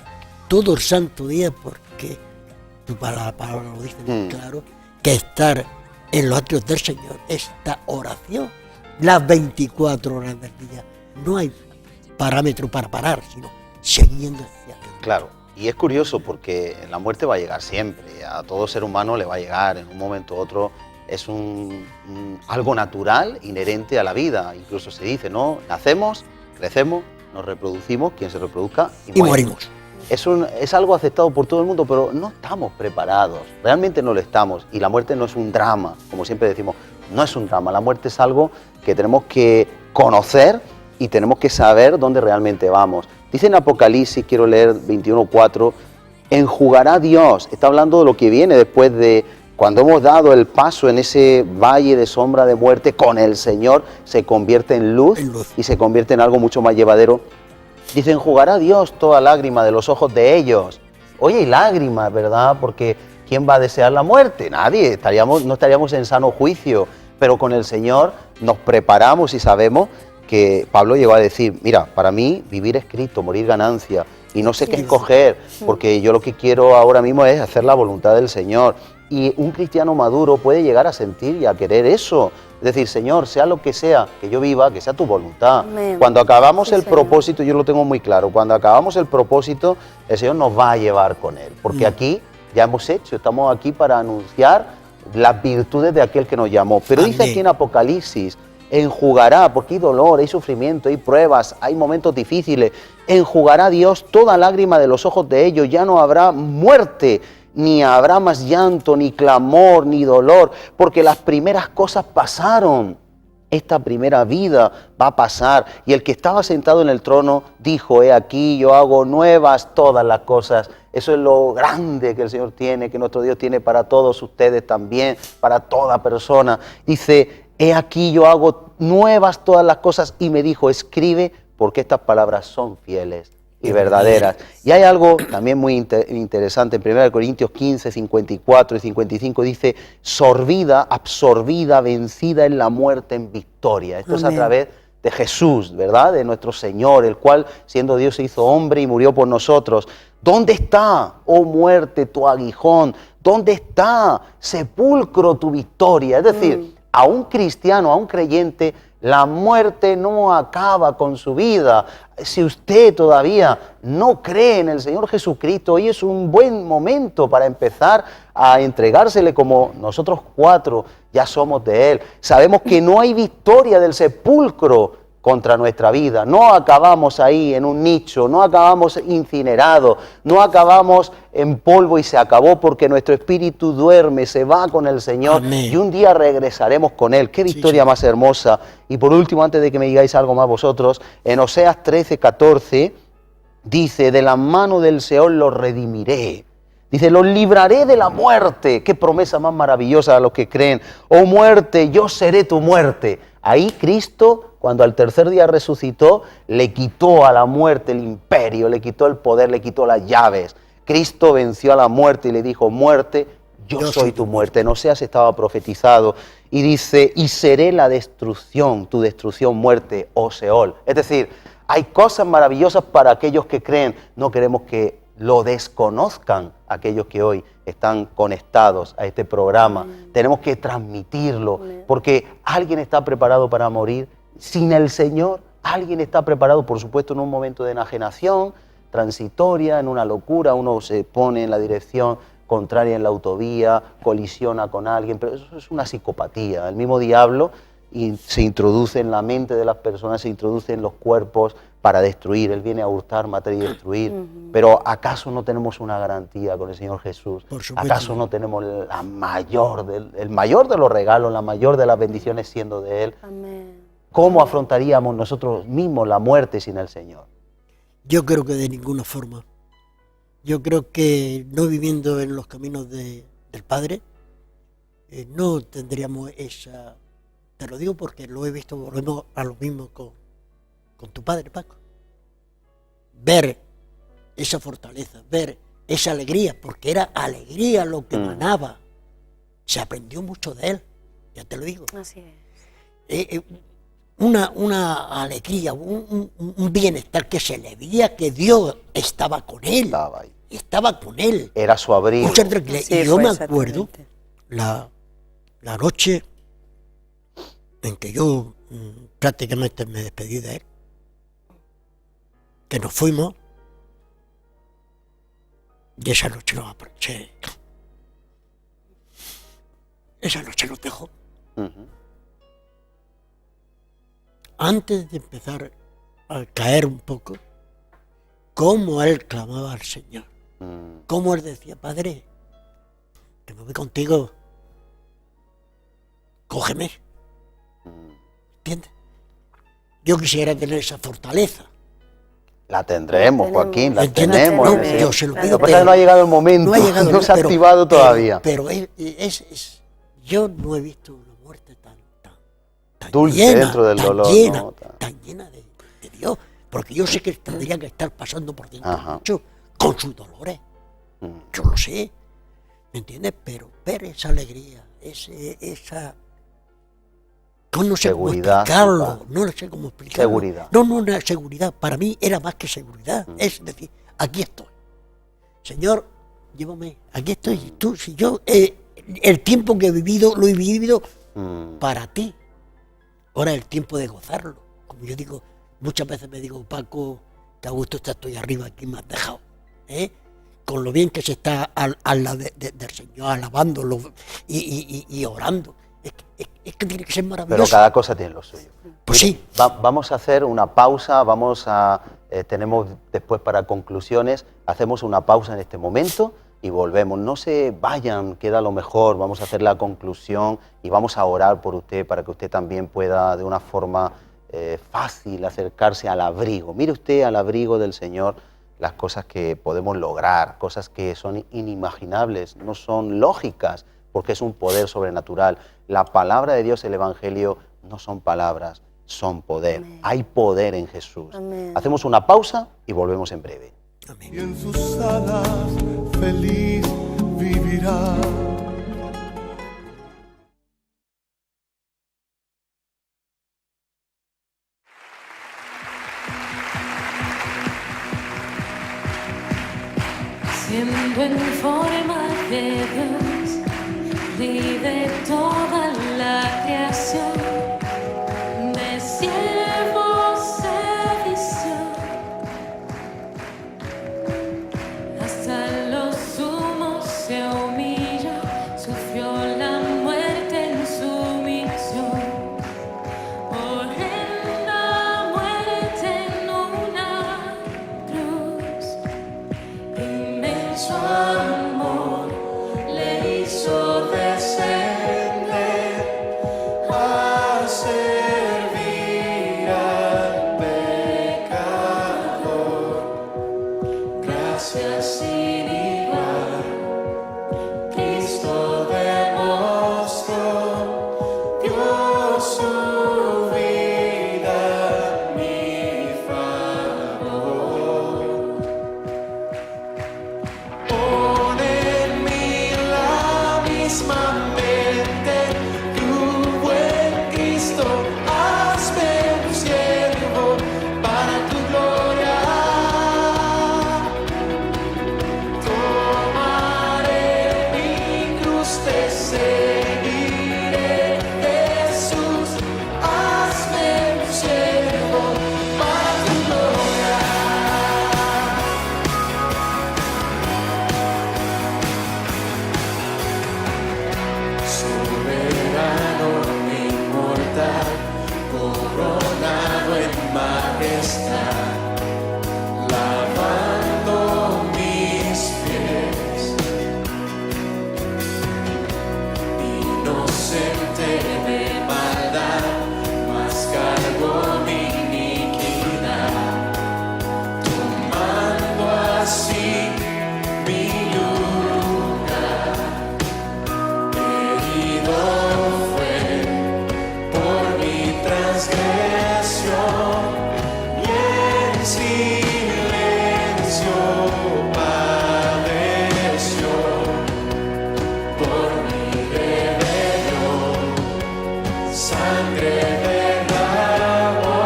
todo el santo día, porque la palabra lo dice muy claro, que estar en los atrios del Señor, esta oración, las 24 horas del día. No hay parámetro para parar, sino siguiendo hacia Dios. Claro. Y es curioso porque la muerte va a llegar siempre, a todo ser humano le va a llegar en un momento u otro. Es algo natural, inherente a la vida. Incluso se dice, ¿no? Nacemos, crecemos, nos reproducimos, quien se reproduzca Y morimos. Es algo aceptado por todo el mundo, pero no estamos preparados, realmente no lo estamos. Y la muerte no es un drama, como siempre decimos, no es un drama. La muerte es algo que tenemos que conocer y tenemos que saber dónde realmente vamos. Dice en Apocalipsis, quiero leer 21:4, enjugará Dios. Está hablando de lo que viene después de cuando hemos dado el paso en ese valle de sombra de muerte con el Señor, se convierte en luz y se convierte en algo mucho más llevadero. Dice, enjugará Dios toda lágrima de los ojos de ellos. Oye, y lágrimas, ¿verdad? Porque ¿quién va a desear la muerte? Nadie, no estaríamos en sano juicio, pero con el Señor nos preparamos y sabemos que Pablo llegó a decir, mira, para mí vivir es Cristo, morir ganancia, y no sé qué escoger, porque yo lo que quiero ahora mismo es hacer la voluntad del Señor. Y un cristiano maduro puede llegar a sentir y a querer eso. Es decir, Señor, sea lo que sea que yo viva, que sea tu voluntad. Amén. Cuando acabamos Sí, el Señor. propósito, yo lo tengo muy claro, cuando acabamos el propósito, el Señor nos va a llevar con Él. Porque aquí ya hemos hecho, estamos aquí para anunciar las virtudes de aquel que nos llamó. Pero dice Amén. aquí en Apocalipsis, enjugará, porque hay dolor, hay sufrimiento, hay pruebas, hay momentos difíciles, enjugará Dios toda lágrima de los ojos de ellos, ya no habrá muerte, ni habrá más llanto, ni clamor, ni dolor, porque las primeras cosas pasaron. Esta primera vida va a pasar. Y el que estaba sentado en el trono dijo, he aquí, yo hago nuevas todas las cosas. Eso es lo grande que el Señor tiene, que nuestro Dios tiene para todos ustedes también, para toda persona. Dice, he aquí, yo hago nuevas todas las cosas. Y me dijo, escribe, porque estas palabras son fieles y verdaderas. Y hay algo también muy interesante en 1 Corintios 15, 54 y 55, dice, sorbida, absorbida, vencida en la muerte en victoria. Esto es a Amén. través de Jesús, ¿verdad? De nuestro Señor, el cual siendo Dios se hizo hombre y murió por nosotros. ¿Dónde está, oh muerte, tu aguijón? ¿Dónde está, sepulcro, tu victoria? Es decir, a un cristiano, a un creyente, la muerte no acaba con su vida. Si usted todavía no cree en el Señor Jesucristo, hoy es un buen momento para empezar a entregársele, como nosotros 4 ya somos de Él. Sabemos que no hay victoria del sepulcro contra nuestra vida. No acabamos ahí en un nicho, no acabamos incinerados, no acabamos en polvo y se acabó, porque nuestro espíritu duerme, se va con el Señor. Amén. Y un día regresaremos con Él. Qué victoria más hermosa. Y por último, antes de que me digáis algo más vosotros, en Oseas 13, 14, dice, de la mano del Seol los redimiré. Dice, los libraré de la muerte. Qué promesa más maravillosa a los que creen. Oh muerte, yo seré tu muerte. Ahí Cristo, cuando al tercer día resucitó, le quitó a la muerte el imperio, le quitó el poder, le quitó las llaves. Cristo venció a la muerte y le dijo, muerte, yo soy tu muerte. En Oseas estaba profetizado. Y dice, y seré la destrucción, tu destrucción, muerte, oh Seol. Es decir, hay cosas maravillosas para aquellos que creen. No queremos que lo desconozcan aquellos que hoy están conectados a este programa. Tenemos que transmitirlo, porque alguien está preparado para morir sin el Señor. Alguien está preparado, por supuesto, en un momento de enajenación transitoria, en una locura. Uno se pone en la dirección contraria en la autovía, colisiona con alguien, pero eso es una psicopatía. El mismo diablo se introduce en la mente de las personas, se introduce en los cuerpos para destruir. Él viene a hurtar, matar y destruir. Pero ¿acaso no tenemos una garantía con el Señor Jesús? Por supuesto. ¿Acaso no tenemos el mayor de los regalos, la mayor de las bendiciones siendo de Él? Amén. ¿Cómo afrontaríamos nosotros mismos la muerte sin el Señor? Yo creo que de ninguna forma. Yo creo que no viviendo en los caminos del Padre, no tendríamos esa... Te lo digo porque lo he visto, volvemos a lo mismo con tu padre, Paco. Ver esa fortaleza, ver esa alegría, porque era alegría lo que emanaba. Se aprendió mucho de él, ya te lo digo. Así es. Una alegría, un bienestar que se le veía que Dios estaba con él. Estaba ahí. Estaba con él. Era su abrigo. Mucha tranquilidad. Sí, Y yo fue me acuerdo exactamente. la noche en que yo prácticamente me despedí de él, que nos fuimos, y esa noche nos aproveché. Esa noche nos dejó. Ujú. Antes de empezar a caer un poco, cómo él clamaba al Señor, cómo él decía, Padre, que me voy contigo, cógeme. ¿Entiendes? Yo quisiera tener esa fortaleza. La tendremos, La tenemos. Joaquín, la ¿Entiendes? tenemos. No, en el Señor. yo se lo Lo pido, que pasa es que no ha llegado el momento, no ha llegado, no se ha pero- activado todavía. Pero yo no he visto una muerte tan Dulce llena, dentro del tan dolor, llena, ¿no? tan llena de Dios, porque yo sé que tendría que estar pasando por dentro Ajá. mucho con sus dolores. Mm. Yo lo sé. ¿me entiendes? Pero ver esa alegría, esa... No sé cómo Seguridad, explicarlo, no sé cómo explicarlo. Seguridad. No, una seguridad, para mí era más que seguridad, es decir, aquí estoy. Señor, llévame, aquí estoy, tú, si yo, el tiempo que he vivido, lo he vivido para ti. Ahora es el tiempo de gozarlo. Como yo digo, muchas veces me digo, Paco, que a gusto estoy arriba, aquí me has dejado. Con lo bien que se está al lado del Señor, alabándolo y orando. Es que tiene que ser maravilloso. Pero cada cosa tiene lo suyo. Pues sí. Vamos a hacer una pausa, tenemos después para conclusiones, hacemos una pausa en este momento y volvemos. No se vayan, queda lo mejor, vamos a hacer la conclusión y vamos a orar por usted para que usted también pueda de una forma fácil acercarse al abrigo. Mire usted al abrigo del Señor las cosas que podemos lograr, cosas que son inimaginables, no son lógicas, porque es un poder sobrenatural. La palabra de Dios, el Evangelio, no son palabras, son poder. Amén. Hay poder en Jesús. Amén. Hacemos una pausa y volvemos en breve. Amén. y en sus alas feliz vivirá. Siendo en forma de Dios, vive toda la creación, de siervo servicio, hasta los sumos se humilló, sufrió la muerte en su misión, horrenda muerte en una cruz. Inmenso amor le hizo descender a servir al pecador. Gracias sin igual, Cristo demostró, dio su vida a mi favor. Pon en mí la misma mente, tu buen Cristo, hazme un siervo para tu gloria. Tomaré mi cruz, te seguiré, Jesús, hazme un siervo para tu gloria. Soberano, inmortal, coronado en majestad, lavando mis pies, inocente de maldad, mas cargó mi iniquidad, tomando así mi lugar. Herido fue por mi transgresión y en silencio padeció por mi rebelión, sangre derramó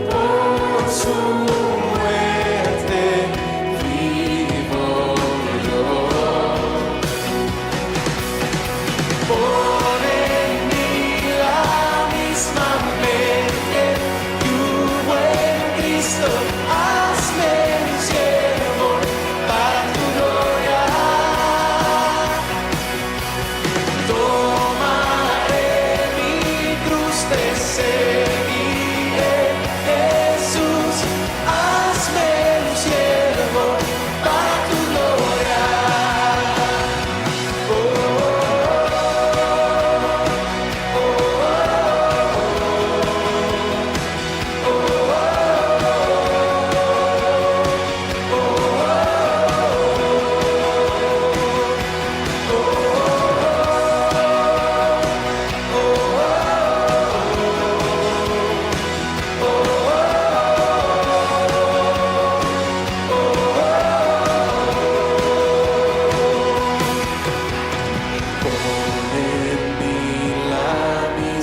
por su muerte vivo yo. Pon en mí la misma mente, tu buen Cristo, hazme un siervo para tu gloria. Tomaré mi cruz,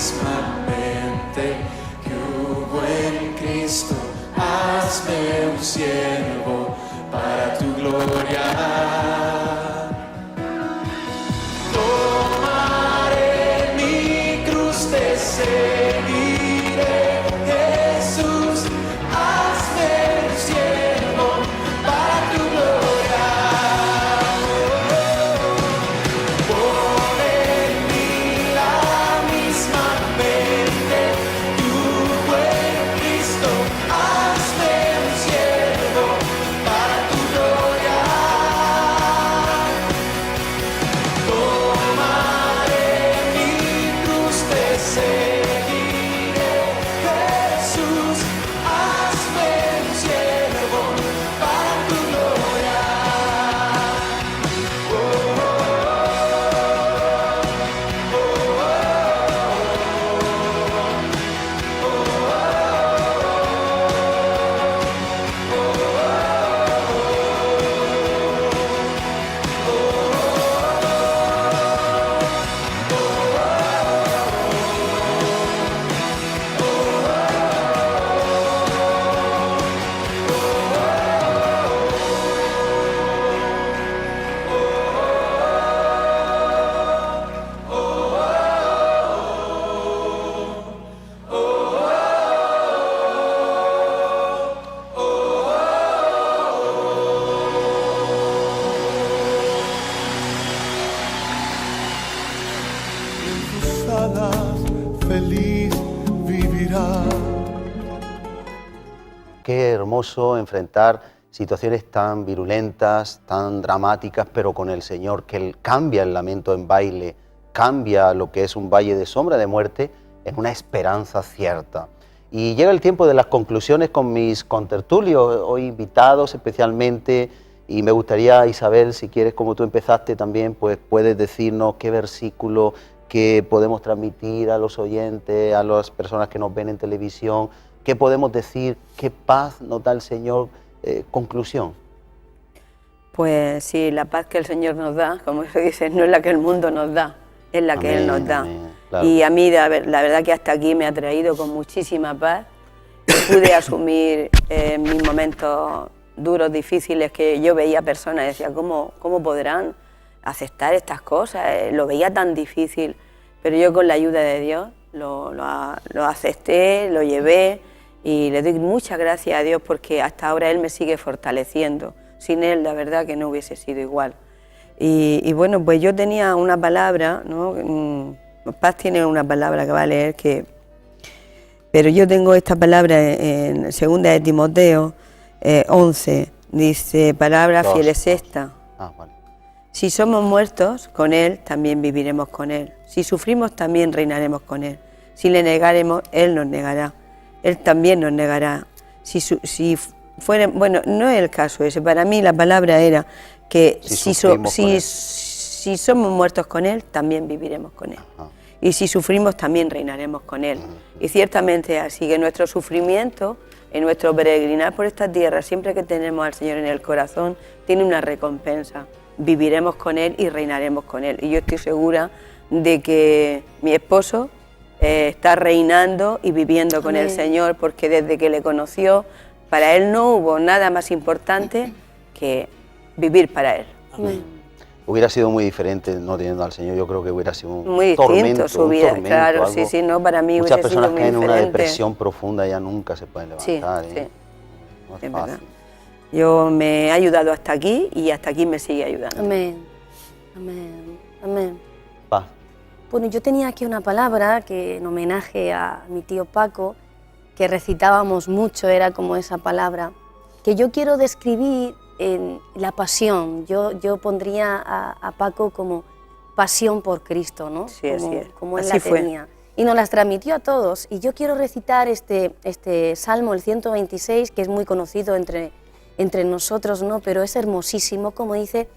mismamente que hubo en Cristo. Hazme un siervo para tu gloria. Tomaré mi cruz, te seguiré, Jesús. Hazme un siervo para tu gloria. Pon en mí la misma mente que hubo en Cristo. Hazme un siervo para tu gloria. Tomaré mi cruz, te seguiré, Jesús. Hazme un siervo para tu gloria. En tus alas feliz vivirá. Qué hermoso enfrentar situaciones tan virulentas, tan dramáticas, pero con el Señor, que Él cambia el lamento en baile, cambia lo que es un valle de sombra de muerte en una esperanza cierta. Y llega el tiempo de las conclusiones con mis contertulios, hoy invitados especialmente, y me gustaría, Isabel, si quieres, como tú empezaste también, pues puedes decirnos qué versículo que podemos transmitir a los oyentes, a las personas que nos ven en televisión, qué podemos decir, qué paz nos da el Señor. Conclusión. Pues sí, la paz que el Señor nos da, como se dice, no es la que el mundo nos da, es la que Él nos da. Amén, claro. Y a mí la verdad que hasta aquí me ha traído con muchísima paz. Pude asumir mis momentos duros, difíciles, que yo veía personas y decía, ¿cómo podrán aceptar estas cosas? Lo veía tan difícil, pero yo con la ayuda de Dios lo acepté, lo llevé. Y le doy muchas gracias a Dios porque hasta ahora Él me sigue fortaleciendo. Sin Él, la verdad que no hubiese sido igual. Y bueno, pues yo tenía una palabra, ¿no? Paz tiene una palabra que va a leer, pero yo tengo esta palabra en 2 de Timoteo 11. Dice, palabra fiel es esta. Vale. Si somos muertos con Él, también viviremos con Él. Si sufrimos, también reinaremos con Él. Si le negaremos, Él nos negará. Él también nos negará. Si fuera, bueno, no es el caso ese. Para mí la palabra era que si somos muertos con Él, también viviremos con Él. Ajá. Y si sufrimos, también reinaremos con Él. Y ciertamente así que nuestro sufrimiento, en nuestro peregrinar por esta tierra, siempre que tenemos al Señor en el corazón, tiene una recompensa. Viviremos con Él y reinaremos con Él. Y yo estoy segura de que mi esposo está reinando y viviendo con el Señor, porque desde que le conoció, para él no hubo nada más importante que vivir para Él. Hubiera sido muy diferente no teniendo al Señor, yo creo que hubiera sido un Muy tormento, distinto su vida, tormento, claro, algo. sí, no, para mí Muchas hubiese personas sido muy caen en una diferente. depresión profunda, ya nunca se pueden levantar. Sí, ¿eh? No es es fácil. verdad. Yo me he ayudado hasta aquí y hasta aquí me sigue ayudando. Amén. Amén. Amén. Paz. Bueno, yo tenía aquí una palabra que en homenaje a mi tío Paco, que recitábamos mucho, era como esa palabra, que yo quiero describir en la pasión. Yo pondría a Paco como pasión por Cristo, ¿no? Sí, como, así es. como él Así la fue. tenía. Y nos las transmitió a todos. Y yo quiero recitar este Salmo, el 126, que es muy conocido entre nosotros, ¿no? Pero es hermosísimo, como dice: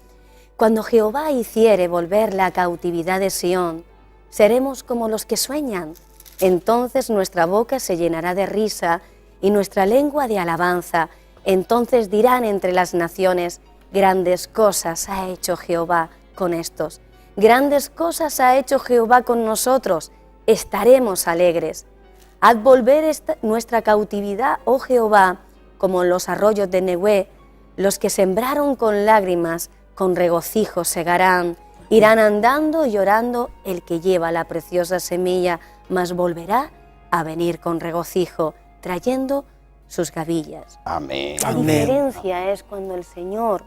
cuando Jehová hiciere volver la cautividad de Sión, seremos como los que sueñan. Entonces nuestra boca se llenará de risa y nuestra lengua de alabanza. Entonces dirán entre las naciones: grandes cosas ha hecho Jehová con estos. Grandes cosas ha hecho Jehová con nosotros. estaremos alegres. Haz volver nuestra cautividad, oh Jehová, como los arroyos de Nehué. Los que sembraron con lágrimas, con regocijo segarán. Irán andando y llorando el que lleva la preciosa semilla, mas volverá a venir con regocijo, trayendo sus gavillas. Amén. La diferencia es cuando el Señor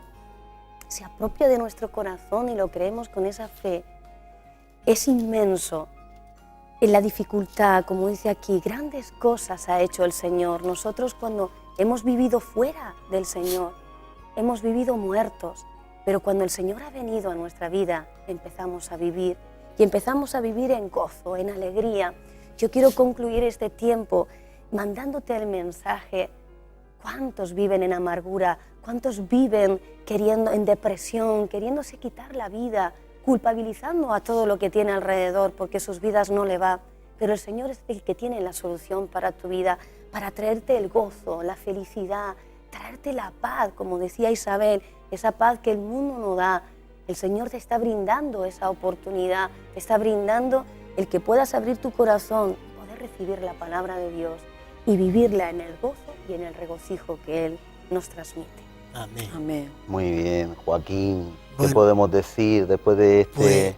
se apropia de nuestro corazón y lo creemos con esa fe. Es inmenso. En la dificultad, como dice aquí, grandes cosas ha hecho el Señor. Nosotros cuando hemos vivido fuera del Señor, hemos vivido muertos, pero cuando el Señor ha venido a nuestra vida, empezamos a vivir y empezamos a vivir en gozo, en alegría. Yo quiero concluir este tiempo mandándote el mensaje. ¿Cuántos viven en amargura? ¿Cuántos viven en depresión, queriéndose quitar la vida, culpabilizando a todo lo que tiene alrededor porque sus vidas no le va? Pero el Señor es el que tiene la solución para tu vida, para traerte el gozo, la felicidad, traerte la paz, como decía Isabel, esa paz que el mundo no da. El Señor te está brindando esa oportunidad, te está brindando el que puedas abrir tu corazón, poder recibir la palabra de Dios y vivirla en el gozo y en el regocijo que Él nos transmite. Amén. Amén. Muy bien, Joaquín. ¿Qué Bueno, podemos decir después de este? Pues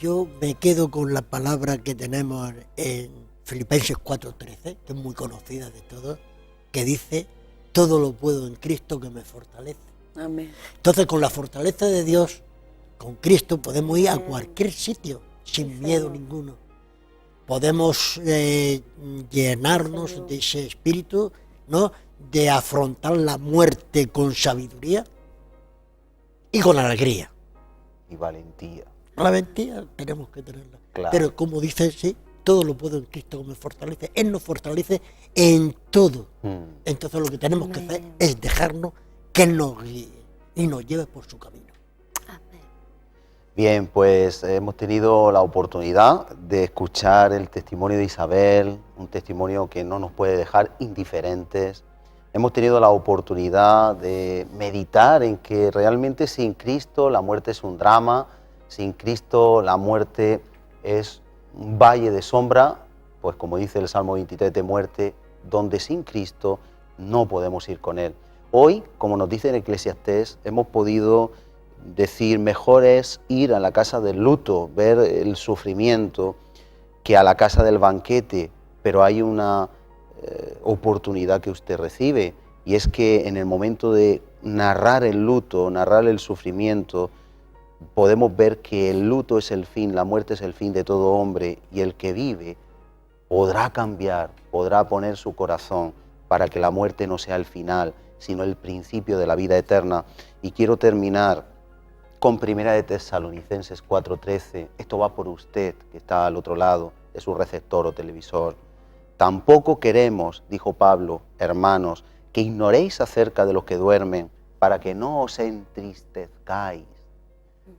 yo me quedo con la palabra que tenemos en Filipenses 4:13, que es muy conocida de todos, que dice: todo lo puedo en Cristo que me fortalece. Amén. Entonces, con la fortaleza de Dios, con Cristo, podemos ir a cualquier sitio sin miedo ninguno. Podemos llenarnos de ese espíritu, ¿no?, de afrontar la muerte con sabiduría y con alegría. Y valentía. La valentía tenemos que tenerla. Claro. Pero como dice, sí, todo lo puedo en Cristo que me fortalece. Él nos fortalece en todo. Entonces lo que tenemos que hacer es dejarnos que Él nos guíe y nos lleve por su camino. Amén. Bien, pues hemos tenido la oportunidad de escuchar el testimonio de Isabel, un testimonio que no nos puede dejar indiferentes. Hemos tenido la oportunidad de meditar en que realmente sin Cristo la muerte es un drama, sin Cristo la muerte es un valle de sombra, pues como dice el Salmo 23, de muerte, donde sin Cristo no podemos ir con Él. Hoy, como nos dice en Eclesiastés, hemos podido decir, mejor es ir a la casa del luto, ver el sufrimiento, que a la casa del banquete, pero hay una oportunidad que usted recibe, y es que en el momento de narrar el luto, narrar el sufrimiento, podemos ver que el luto es el fin, la muerte es el fin de todo hombre, y el que vive podrá cambiar, podrá poner su corazón para que la muerte no sea el final, sino el principio de la vida eterna. Y quiero terminar con 1 de Tesalonicenses 4:13. Esto va por usted, que está al otro lado de su receptor o televisor. Tampoco queremos, dijo Pablo, hermanos, que ignoréis acerca de los que duermen, para que no os entristezcáis.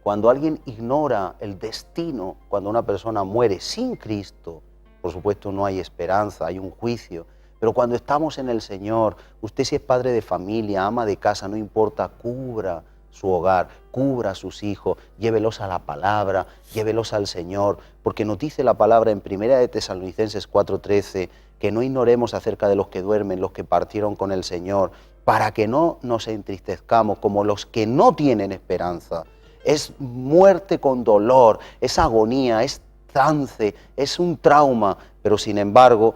Cuando alguien ignora el destino, cuando una persona muere sin Cristo, por supuesto no hay esperanza, hay un juicio. Pero cuando estamos en el Señor, usted si es padre de familia, ama de casa, no importa, cubra su hogar, cubra a sus hijos, llévelos a la palabra, llévelos al Señor, porque nos dice la palabra en 1 de Tesalonicenses 4:13, que no ignoremos acerca de los que duermen, los que partieron con el Señor, para que no nos entristezcamos como los que no tienen esperanza. Es muerte con dolor, es agonía, es trance, es un trauma, pero sin embargo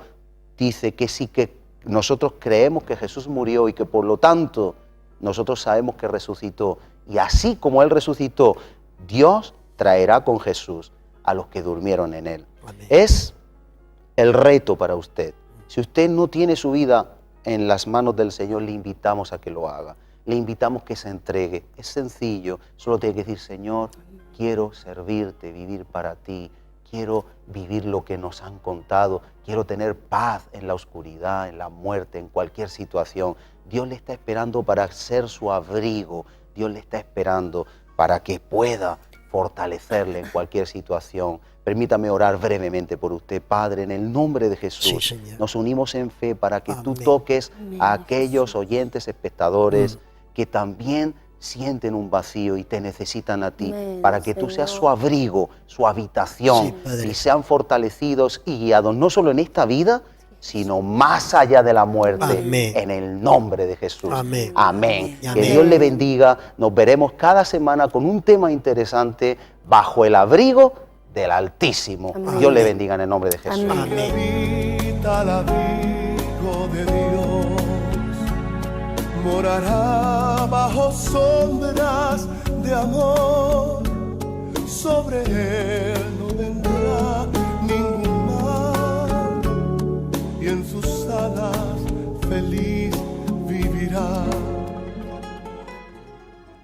dice que sí, que nosotros creemos que Jesús murió y que por lo tanto nosotros sabemos que resucitó, y así como Él resucitó, Dios traerá con Jesús a los que durmieron en Él. Amén. Es el reto para usted. Si usted no tiene su vida en las manos del Señor, le invitamos a que lo haga. Le invitamos que se entregue. Es sencillo, solo tiene que decir, Señor, quiero servirte, vivir para ti. Quiero vivir lo que nos han contado. Quiero tener paz en la oscuridad, en la muerte, en cualquier situación. Dios le está esperando para ser su abrigo. Dios le está esperando para que pueda fortalecerle en cualquier situación. Permítame orar brevemente por usted, Padre, en el nombre de Jesús. Sí, Señor. Nos unimos en fe para que tú Amén. toques a aquellos oyentes, espectadores, que también sienten un vacío y te necesitan a ti, Amén, para que tú seas Señor. su abrigo, su habitación, Sí, Padre. y sean fortalecidos y guiados, no solo en esta vida, sino más allá de la muerte, Amén. en el nombre de Jesús. Amén. Amén. Amén. Que Dios le bendiga. Nos veremos cada semana con un tema interesante bajo el abrigo del Altísimo. Amén. Dios le bendiga en el nombre de Jesús. Amén. que habita al abrigo de Dios morará bajo sombras de amor. Sobre él no vendrá ningún mal y en sus alas feliz